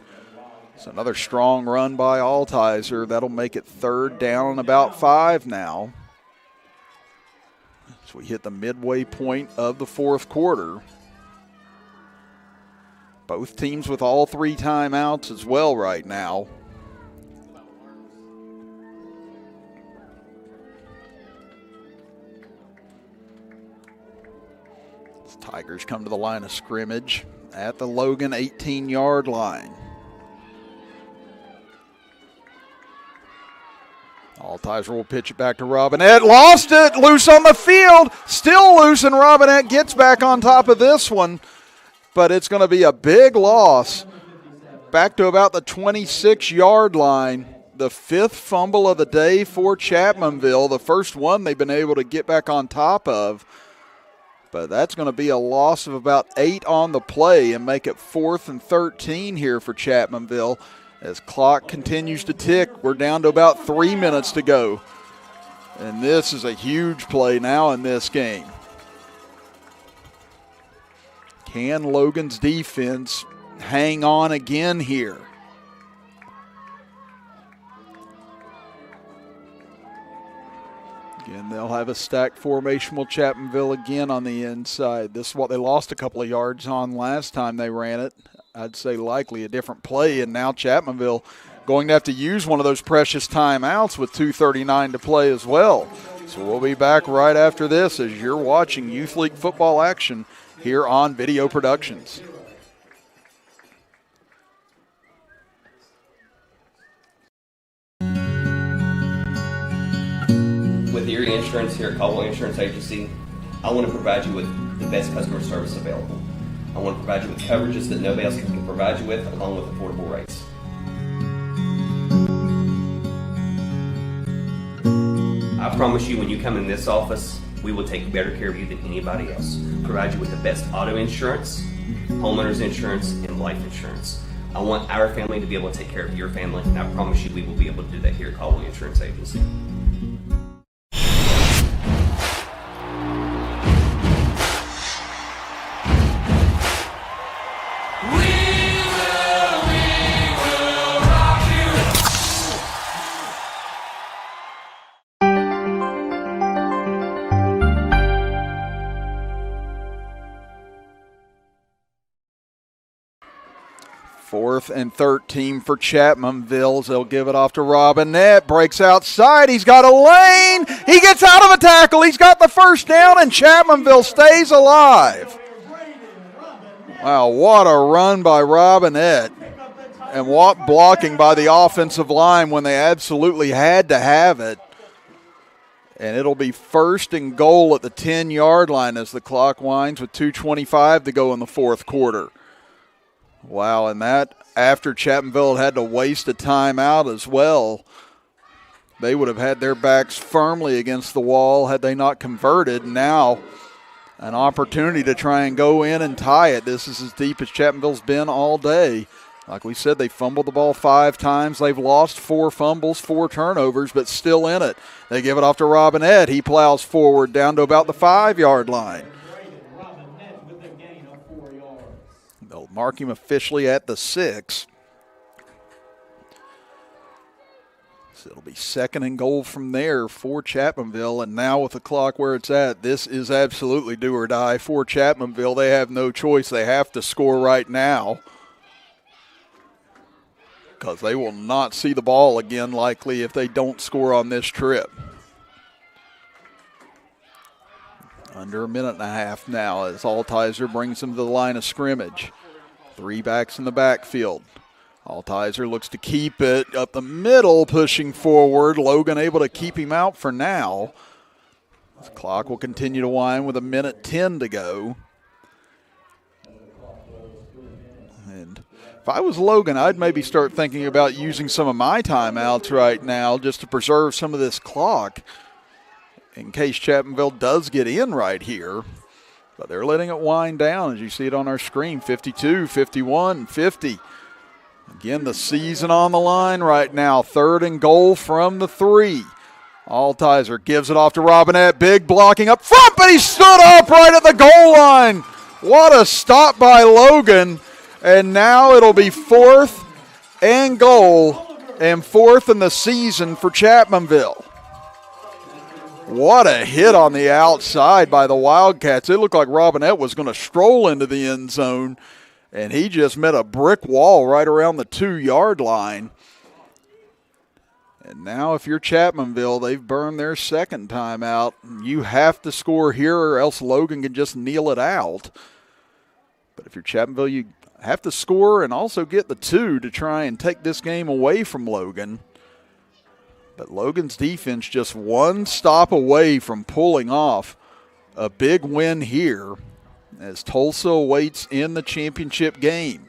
So another strong run by Altizer. That'll make it 3rd down and about 5 now. So we hit the midway point of the fourth quarter. Both teams with all 3 timeouts as well right now. Tigers come to the line of scrimmage at the Logan 18-yard line. Altizer will pitch it back to Robinette. Lost it, loose on the field. Still loose, and Robinette gets back on top of this one. But it's going to be a big loss. Back to about the 26-yard line. The 5th fumble of the day for Chapmanville. The first one they've been able to get back on top of. But that's going to be a loss of about 8 on the play and make it 4th and 13 here for Chapmanville as clock continues to tick. We're down to about 3 minutes to go. And this is a huge play now in this game. Can Logan's defense hang on again here? Again, they'll have a stacked formation with Chapmanville again on the inside. This is what they lost a couple of yards on last time they ran it. I'd say likely a different play, and now Chapmanville going to have to use one of those precious timeouts with 2:39 to play as well. So we'll be back right after this as you're watching Youth League football action here on Video Productions. With Erie Insurance here at Caldwell Insurance Agency, I want to provide you with the best customer service available. I want to provide you with coverages that nobody else can provide you with, along with affordable rates. I promise you, when you come in this office, we will take better care of you than anybody else. Provide you with the best auto insurance, homeowners insurance, and life insurance. I want our family to be able to take care of your family, and I promise you we will be able to do that here at Caldwell Insurance Agency. Fourth and 13 for Chapmanville. They'll give it off to Robinette. Breaks outside. He's got a lane. He gets out of a tackle. He's got the first down, and Chapmanville stays alive. Wow, what a run by Robinette. And what blocking by the offensive line when they absolutely had to have it. And it'll be 1st and goal at the 10-yard line as the clock winds with 2:25 to go in the fourth quarter. Wow, and that after Chapmanville had to waste a timeout as well. They would have had their backs firmly against the wall had they not converted. Now an opportunity to try and go in and tie it. This is as deep as Chapmanville's been all day. Like we said, they fumbled the ball 5 times. They've lost 4 fumbles, 4 turnovers, but still in it. They give it off to Robinette. He plows forward down to about the 5-yard line. They'll mark him officially at the 6. So it'll be 2nd and goal from there for Chapmanville. And now with the clock where it's at, this is absolutely do or die for Chapmanville. They have no choice. They have to score right now, because they will not see the ball again likely if they don't score on this trip. Under a minute and a half now as Altizer brings them to the line of scrimmage. 3 backs in the backfield. Altizer looks to keep it up the middle, pushing forward. Logan able to keep him out for now. The clock will continue to wind with 1:10 to go. And if I was Logan, I'd maybe start thinking about using some of my timeouts right now just to preserve some of this clock in case Chapmanville does get in right here. But they're letting it wind down as you see it on our screen. 52, 51, 50. Again, the season on the line right now. 3rd and goal from the 3. Altizer gives it off to Robinette. Big blocking up front, but he stood up right at the goal line. What a stop by Logan. And now it'll be 4th and goal and 4th in the season for Chapmanville. What a hit on the outside by the Wildcats. It looked like Robinette was going to stroll into the end zone, and he just met a brick wall right around the 2-yard line. And now if you're Chapmanville, they've burned their 2nd timeout. You have to score here or else Logan can just kneel it out. But if you're Chapmanville, you have to score and also get the 2 to try and take this game away from Logan. But Logan's defense just one stop away from pulling off a big win here as Tulsa awaits in the championship game.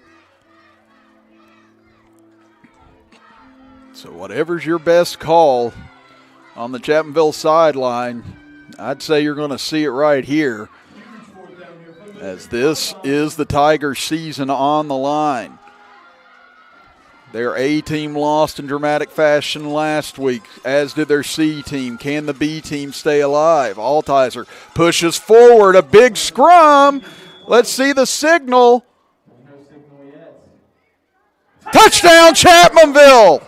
So whatever's your best call on the Chapmanville sideline, I'd say you're going to see it right here, as this is the Tigers' season on the line. Their A team lost in dramatic fashion last week, as did their C team. Can the B team stay alive? Altizer pushes forward, a big scrum. Let's see the signal. Touchdown, Chapmanville!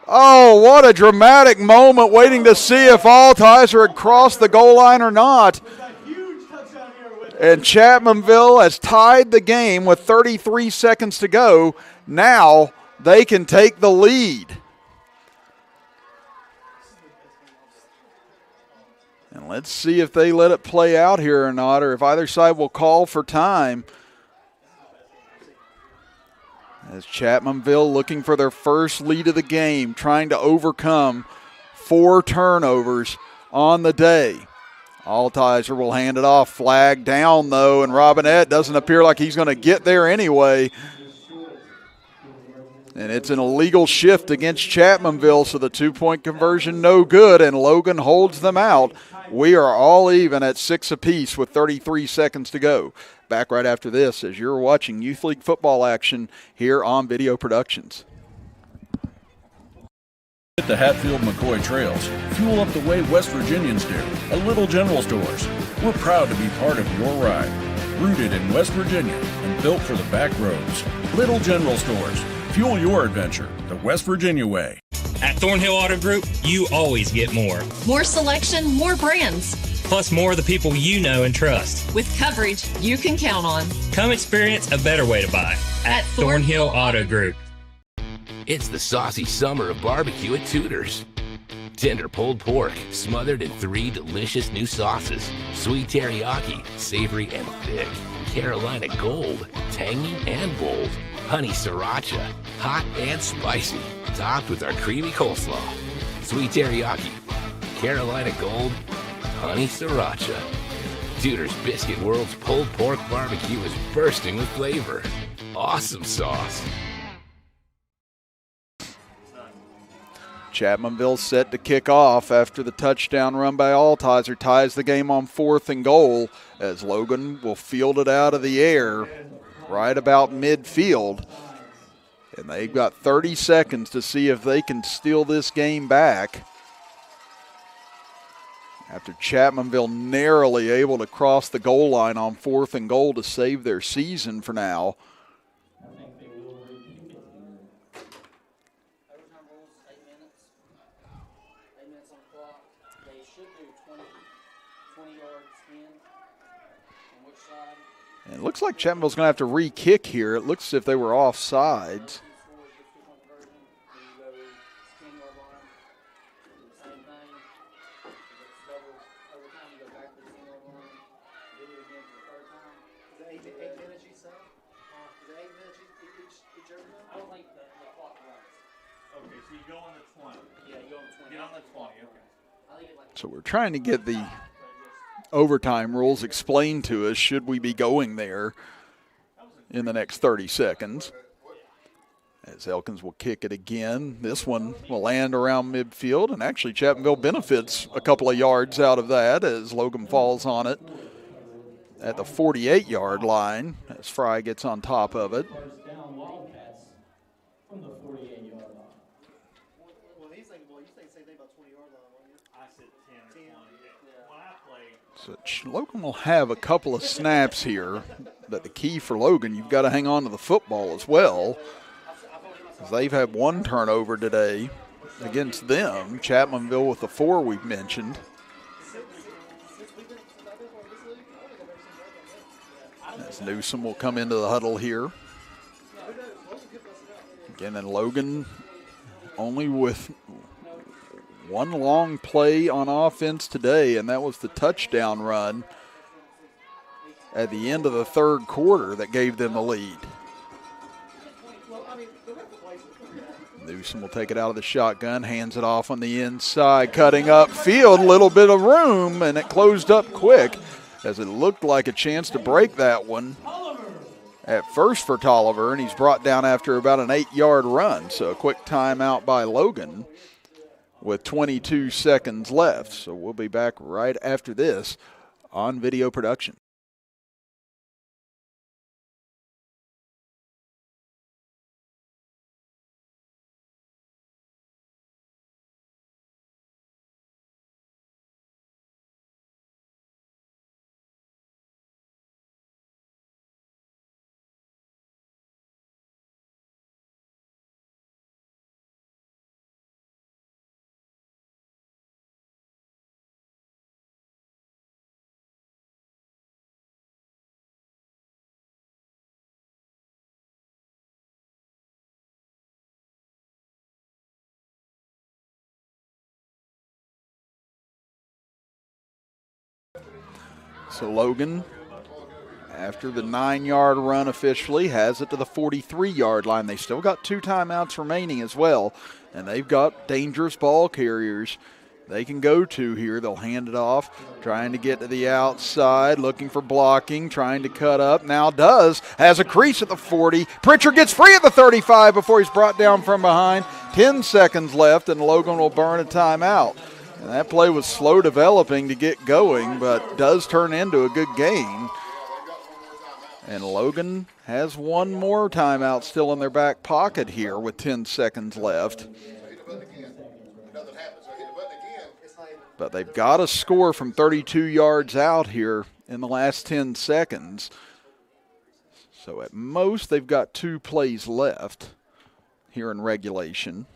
Oh, what a dramatic moment, waiting to see if Altizer had crossed the goal line or not. And Chapmanville has tied the game with 33 seconds to go. Now they can take the lead. And let's see if they let it play out here or not, or if either side will call for time. As Chapmanville looking for their first lead of the game, trying to overcome 4 turnovers on the day. Altizer will hand it off, flag down though, and Robinette doesn't appear like he's going to get there anyway. And it's an illegal shift against Chapmanville, so the 2-point conversion no good, and Logan holds them out. We are all even at 6 apiece with 33 seconds to go. Back right after this as you're watching Youth League football action here on Video Productions. At the Hatfield-McCoy Trails, fuel up the way West Virginians do at Little General Stores. We're proud to be part of your ride. Rooted in West Virginia and built for the back roads. Little General Stores. Fuel your adventure the West Virginia way. At Thornhill Auto Group, you always get more. More selection, more brands. Plus more of the people you know and trust. With coverage you can count on. Come experience a better way to buy at Thornhill Auto Group. It's the saucy summer of barbecue at Tudor's. Tender pulled pork, smothered in 3 delicious new sauces. Sweet teriyaki, savory and thick. Carolina Gold, tangy and bold. Honey sriracha, hot and spicy. Topped with our creamy coleslaw. Sweet teriyaki, Carolina Gold, honey sriracha. Tudor's Biscuit World's pulled pork barbecue is bursting with flavor. Awesome sauce. Chapmanville set to kick off after the touchdown run by Altizer ties the game on 4th and goal, as Logan will field it out of the air right about midfield. And they've got 30 seconds to see if they can steal this game back, after Chapmanville narrowly able to cross the goal line on 4th and goal to save their season for now. should do 20-yard spin on which side. And it looks like Chapmanville's going to have to re-kick here. It looks as if they were offsides. Okay, so you go on the 20. Yeah, you go on the 20. Get on the 20, okay. So we're trying to get the overtime rules explained to us should we be going there in the next 30 seconds. As Elkins will kick it again. This one will land around midfield, and actually Chapmanville benefits a couple of yards out of that as Logan falls on it at the 48-yard line as Fry gets on top of it. First down, Wildcats from the 48-yard line. Well, he's thinking, well, you think the same thing about 20-yard line, weren't you? I said 10 or 20. When I played, So Logan will have a couple of snaps here, but the key for Logan, you've got to hang on to the football as well. They've had one turnover today against them. Chapmanville with the 4 we've mentioned. As Newsom will come into the huddle here. Again, and Logan only with one long play on offense today, and that was the touchdown run at the end of the third quarter that gave them the lead. Newsom will take it out of the shotgun, hands it off on the inside, cutting up field, little bit of room, and it closed up quick as it looked like a chance to break that one at first for Tolliver, and he's brought down after about an 8-yard run. So a quick timeout by Logan with 22 seconds left. So we'll be back right after this on video production. So Logan, after the 9-yard run officially, has it to the 43-yard line. They still got 2 timeouts remaining as well, and they've got dangerous ball carriers they can go to here. They'll hand it off, trying to get to the outside, looking for blocking, trying to cut up. Now does, has a crease at the 40. Pritchard gets free at the 35 before he's brought down from behind. 10 seconds left, and Logan will burn a timeout. And that play was slow developing to get going, but does turn into a good gain. And Logan has one more timeout still in their back pocket here with 10 seconds left. But they've got to score from 32 yards out here in the last 10 seconds. So at most, they've got 2 plays left here in regulation.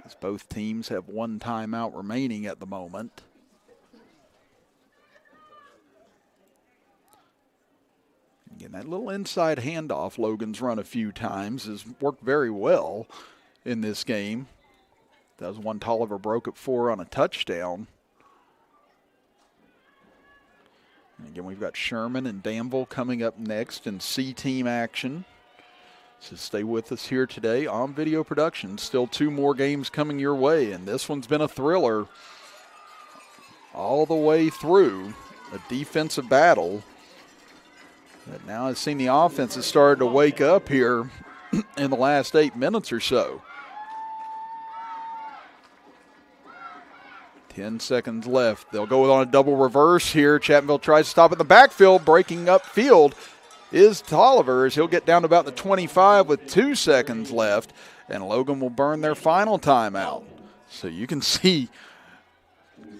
As both teams have 1 timeout remaining at the moment. Again, that little inside handoff Logan's run a few times has worked very well in this game. That was one Tolliver broke it for on a touchdown. And again, we've got Sherman and Danville coming up next in C-team action. So stay with us here today on video production. Still 2 more games coming your way, and this one's been a thriller all the way through. A defensive battle that now has seen the offense has started to wake up here in the last 8 minutes or so. 10 seconds left. They'll go on a double reverse here. Chapmanville tries to stop in the backfield. Breaking upfield is Tolliver as he'll get down to about the 25 with 2 seconds left. And Logan will burn their final timeout. So you can see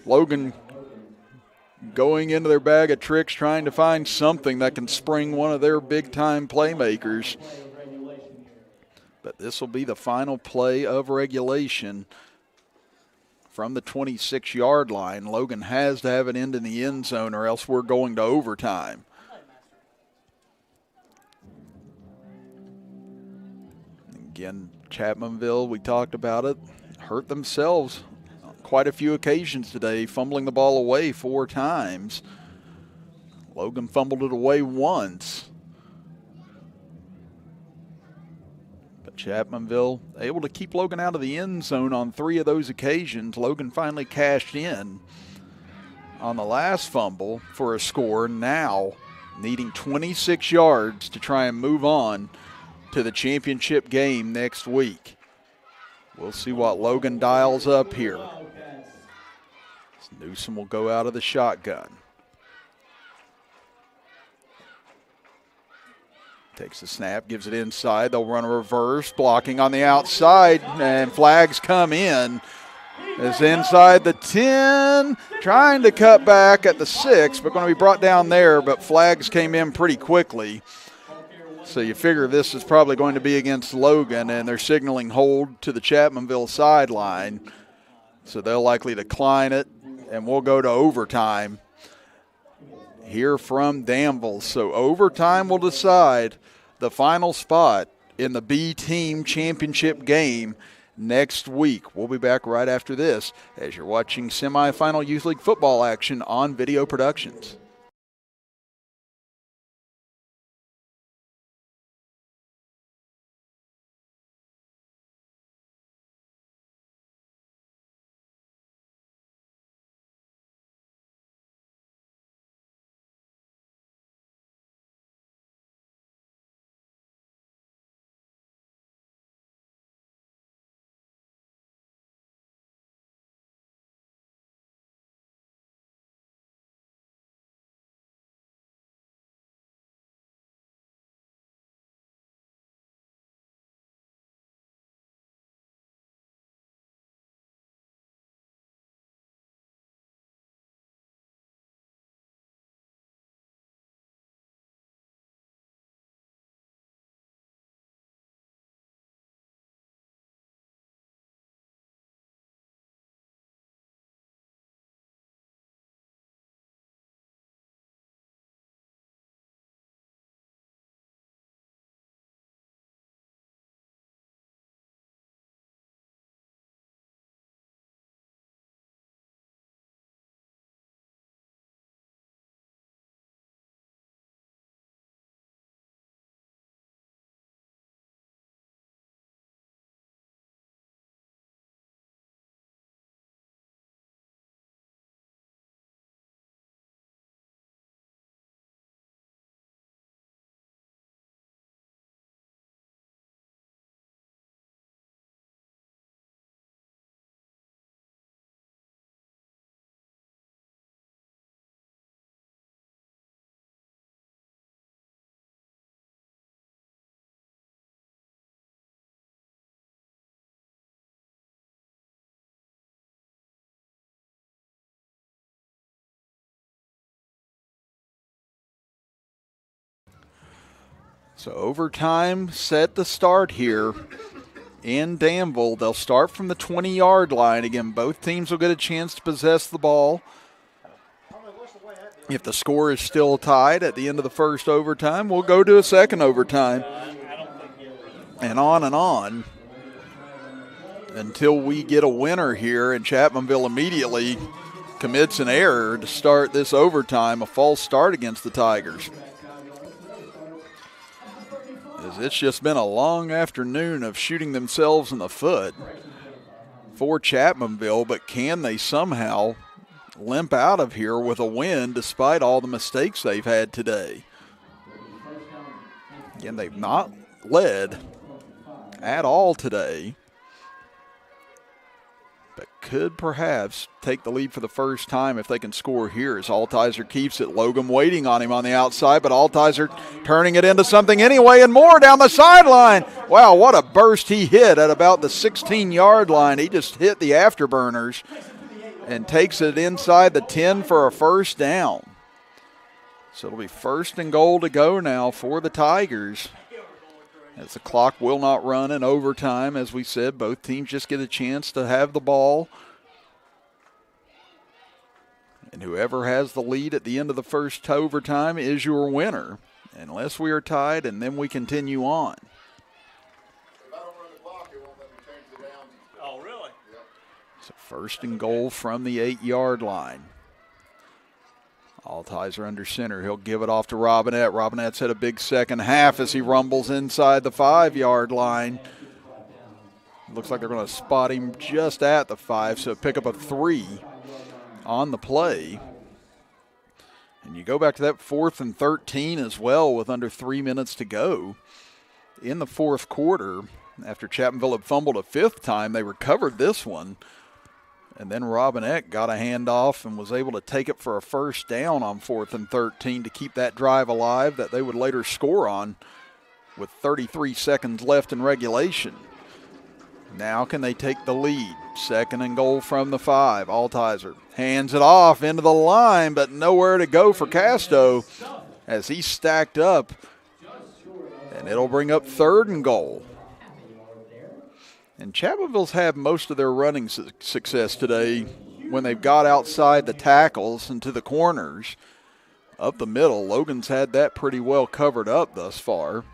Logan going into their bag of tricks, trying to find something that can spring one of their big-time playmakers. But this will be the final play of regulation from the 26-yard line. Logan has to have it into the end zone or else we're going to overtime. Again, Chapmanville, we talked about it, hurt themselves on quite a few occasions today, fumbling the ball away 4 times. Logan fumbled it away once. But Chapmanville able to keep Logan out of the end zone on 3 of those occasions. Logan finally cashed in on the last fumble for a score, now needing 26 yards to try and move on to the championship game next week. We'll see what Logan dials up here. Newsom will go out of the shotgun. Takes the snap, gives it inside. They'll run a reverse, blocking on the outside, and flags come in. It's inside the 10, trying to cut back at the 6, but going to be brought down there, but flags came in pretty quickly. So you figure this is probably going to be against Logan, and they're signaling hold to the Chapmanville sideline. So they'll likely decline it, and we'll go to overtime here from Danville. So overtime will decide the final spot in the B Team Championship game next week. We'll be back right after this as you're watching semifinal Youth League football action on Video Productions. So overtime set to start here in Danville. They'll start from the 20-yard line. Again, both teams will get a chance to possess the ball. If the score is still tied at the end of the first overtime, we'll go to a second overtime. And on until we get a winner here, and Chapmanville immediately commits an error to start this overtime, a false start against the Tigers. It's just been a long afternoon of shooting themselves in the foot for Chapmanville, but can they somehow limp out of here with a win despite all the mistakes they've had today? Again, they've not led at all today, but could perhaps take the lead for the first time if they can score here as Altizer keeps it. Logan waiting on him on the outside, but Altizer turning it into something anyway, and more down the sideline. Wow, what a burst he hit at about the 16-yard line. He just hit the afterburners and takes it inside the 10 for a first down. So it'll be 1st and goal to go now for the Tigers as the clock will not run in overtime. As we said, both teams just get a chance to have the ball. And whoever has the lead at the end of the first overtime is your winner, unless we are tied, and then we continue on. Oh, really? So first and goal from the 8-yard line. Altizer under center. He'll give it off to Robinette. Robinette's had a big second half as he rumbles inside the 5-yard line. Looks like they're going to spot him just at the 5, so pick up a 3 on the play. And you go back to that 4th and 13 as well with under 3 minutes to go. In the fourth quarter, after Chapmanville had fumbled a 5th time, they recovered this one. And then Robinette got a handoff and was able to take it for a first down on 4th and 13 to keep that drive alive that they would later score on with 33 seconds left in regulation. Now can they take the lead? Second and goal from the 5. Altizer hands it off into the line, but nowhere to go for Casto as he's stacked up. And it'll bring up 3rd and goal. And Chapmanville's had most of their running success today when they've got outside the tackles and to the corners. Up the middle, Logan's had that pretty well covered up thus far.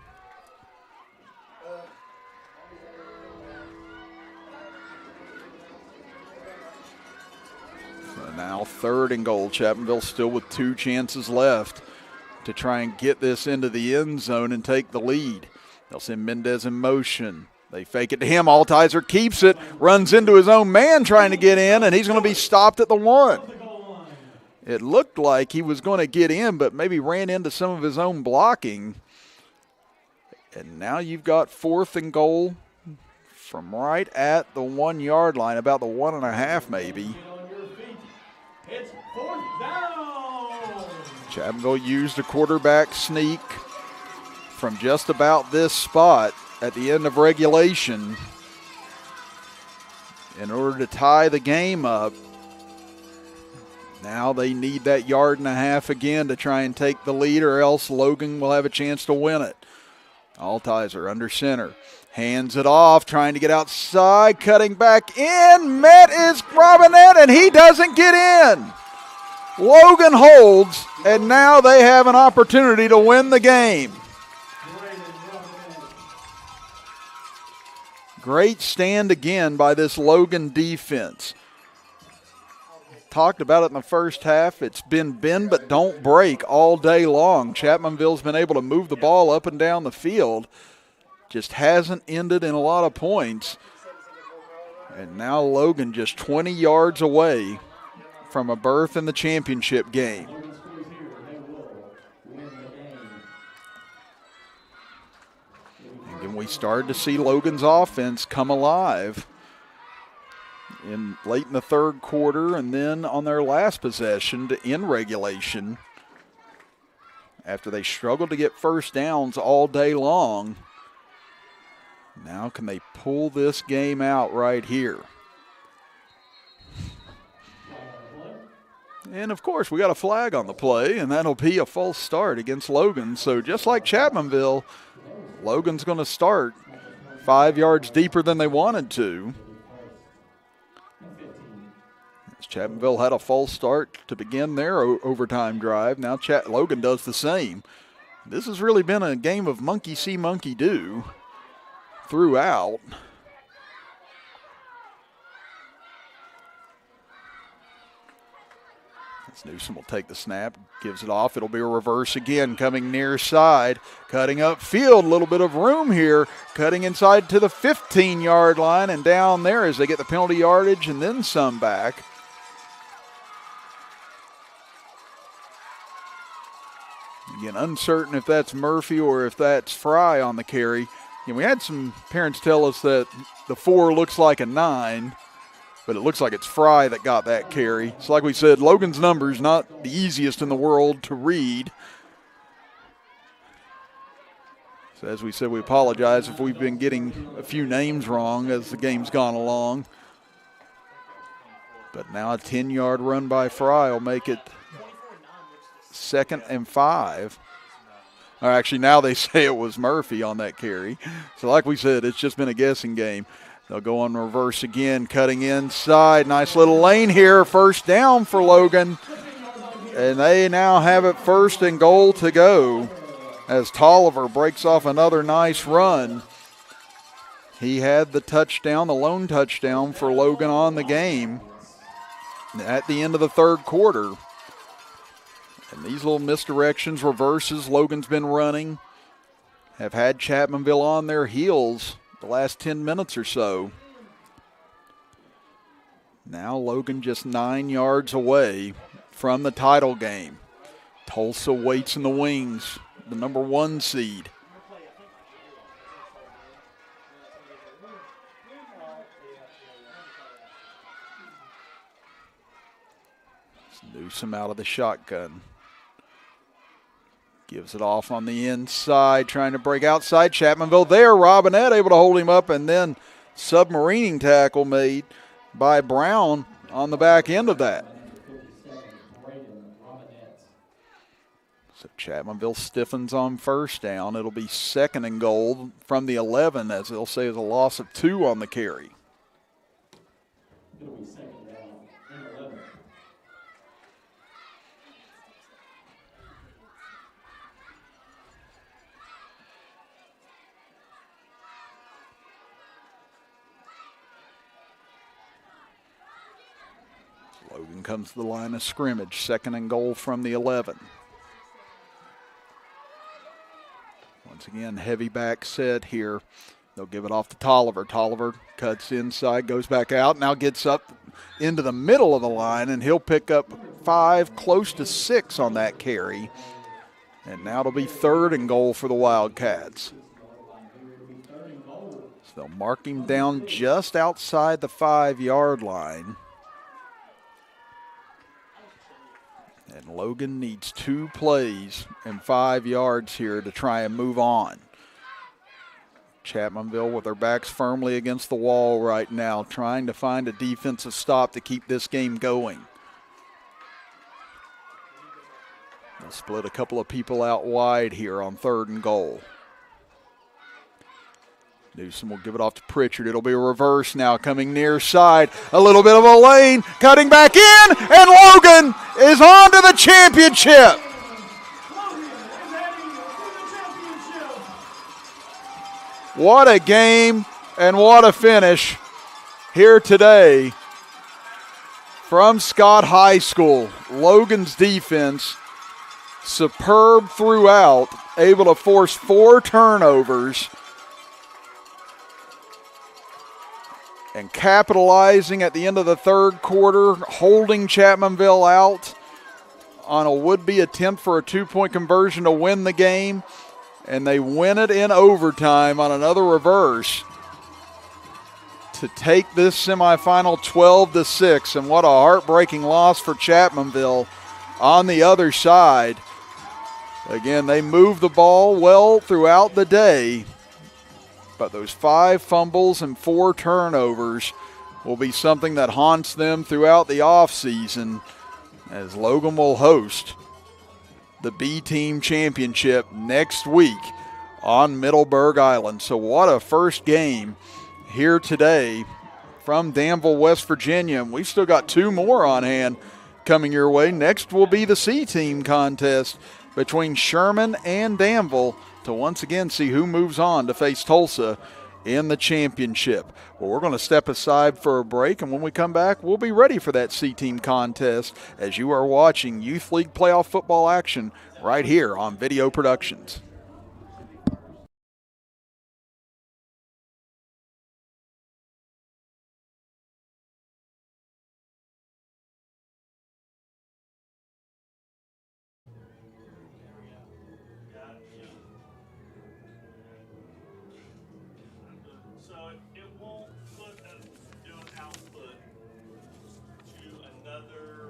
So now 3rd and goal. Chapmanville still with 2 chances left to try and get this into the end zone and take the lead. They'll send Mendez in motion. They fake it to him. Altizer keeps it, runs into his own man trying to get in, and he's going to be stopped at the 1. It looked like he was going to get in, but maybe ran into some of his own blocking. And now you've got 4th and goal from right at the 1-yard line, about the 1.5 maybe. It's 4th down. Chapmanville used a quarterback sneak from just about this spot at the end of regulation in order to tie the game up. Now they need that 1.5 yards again to try and take the lead, or else Logan will have a chance to win it. Altizer under center. Hands it off, trying to get outside, cutting back in. Met is Robinette, and he doesn't get in. Logan holds, and now they have an opportunity to win the game. Great stand again by this Logan defense. Talked about it in the first half. It's been bend but don't break all day long. Chapmanville's been able to move the ball up and down the field. Just hasn't ended in a lot of points. And now Logan just 20 yards away from a berth in the championship game. And we started to see Logan's offense come alive late in the third quarter, and then on their last possession to end regulation after they struggled to get first downs all day long. Now can they pull this game out right here? And, of course, we got a flag on the play, and that'll be a false start against Logan. So just like Chapmanville, Logan's going to start 5 yards deeper than they wanted to. As Chapmanville had a false start to begin their overtime drive. Now Logan does the same. This has really been a game of monkey see, monkey do throughout. Newsom will take the snap, gives it off. It'll be a reverse again, coming near side, cutting up field. A little bit of room here, cutting inside to the 15-yard line and down there as they get the penalty yardage and then some back. Again, uncertain if that's Murphy or if that's Fry on the carry. And we had some parents tell us that the 4 looks like a 9. But it looks like it's Fry that got that carry. So like we said, Logan's number's not the easiest in the world to read. So as we said, we apologize if we've been getting a few names wrong as the game's gone along. But now a 10-yard run by Fry will make it 2nd and 5. Or actually, now they say it was Murphy on that carry. So like we said, it's just been a guessing game. They'll go on reverse again, cutting inside. Nice little lane here. First down for Logan. And they now have it 1st and goal to go as Tolliver breaks off another nice run. He had the touchdown, the lone touchdown for Logan on the game at the end of the 3rd quarter. And these little misdirections, reverses Logan's been running have had Chapmanville on their heels the last 10 minutes or so. Now Logan just 9 yards away from the title game. Tulsa waits in the wings, the number 1 seed. Newsom out of the shotgun. Gives it off on the inside, trying to break outside. Chapmanville there. Robinette able to hold him up, and then submarining tackle made by Brown on the back end of that. So Chapmanville stiffens on 1st down. It'll be 2nd and goal from the 11, as they'll say is a loss of 2 on the carry. Logan comes to the line of scrimmage, 2nd and goal from the 11. Once again, heavy back set here. They'll give it off to Tolliver. Tolliver cuts inside, goes back out, now gets up into the middle of the line, and he'll pick up 5, close to 6 on that carry. And now it'll be 3rd and goal for the Wildcats. So they'll mark him down just outside the 5-yard line. And Logan needs 2 plays and 5 yards here to try and move on. Chapmanville with their backs firmly against the wall right now, trying to find a defensive stop to keep this game going. They'll split a couple of people out wide here on 3rd and goal. Newsom will give it off to Pritchard. It'll be a reverse now, coming near side. A little bit of a lane, cutting back in, and Logan is on to the championship. What a game and what a finish here today from Scott High School. Logan's defense, superb throughout, able to force 4 turnovers. And capitalizing at the end of the 3rd quarter, holding Chapmanville out on a would-be attempt for a 2-point conversion to win the game. And they win it in overtime on another reverse to take this semifinal 12-6. And what a heartbreaking loss for Chapmanville on the other side. Again, they moved the ball well throughout the day. But those 5 fumbles and 4 turnovers will be something that haunts them throughout the offseason, as Logan will host the B-Team Championship next week on Middleburg Island. So what a first game here today from Danville, West Virginia. And we've still got 2 more on hand coming your way. Next will be the C-Team contest between Sherman and Danville, to once again see who moves on to face Tulsa in the championship. Well, we're going to step aside for a break, and when we come back, we'll be ready for that C-Team contest as you are watching Youth League playoff football action right here on Video Productions. It won't do an output to another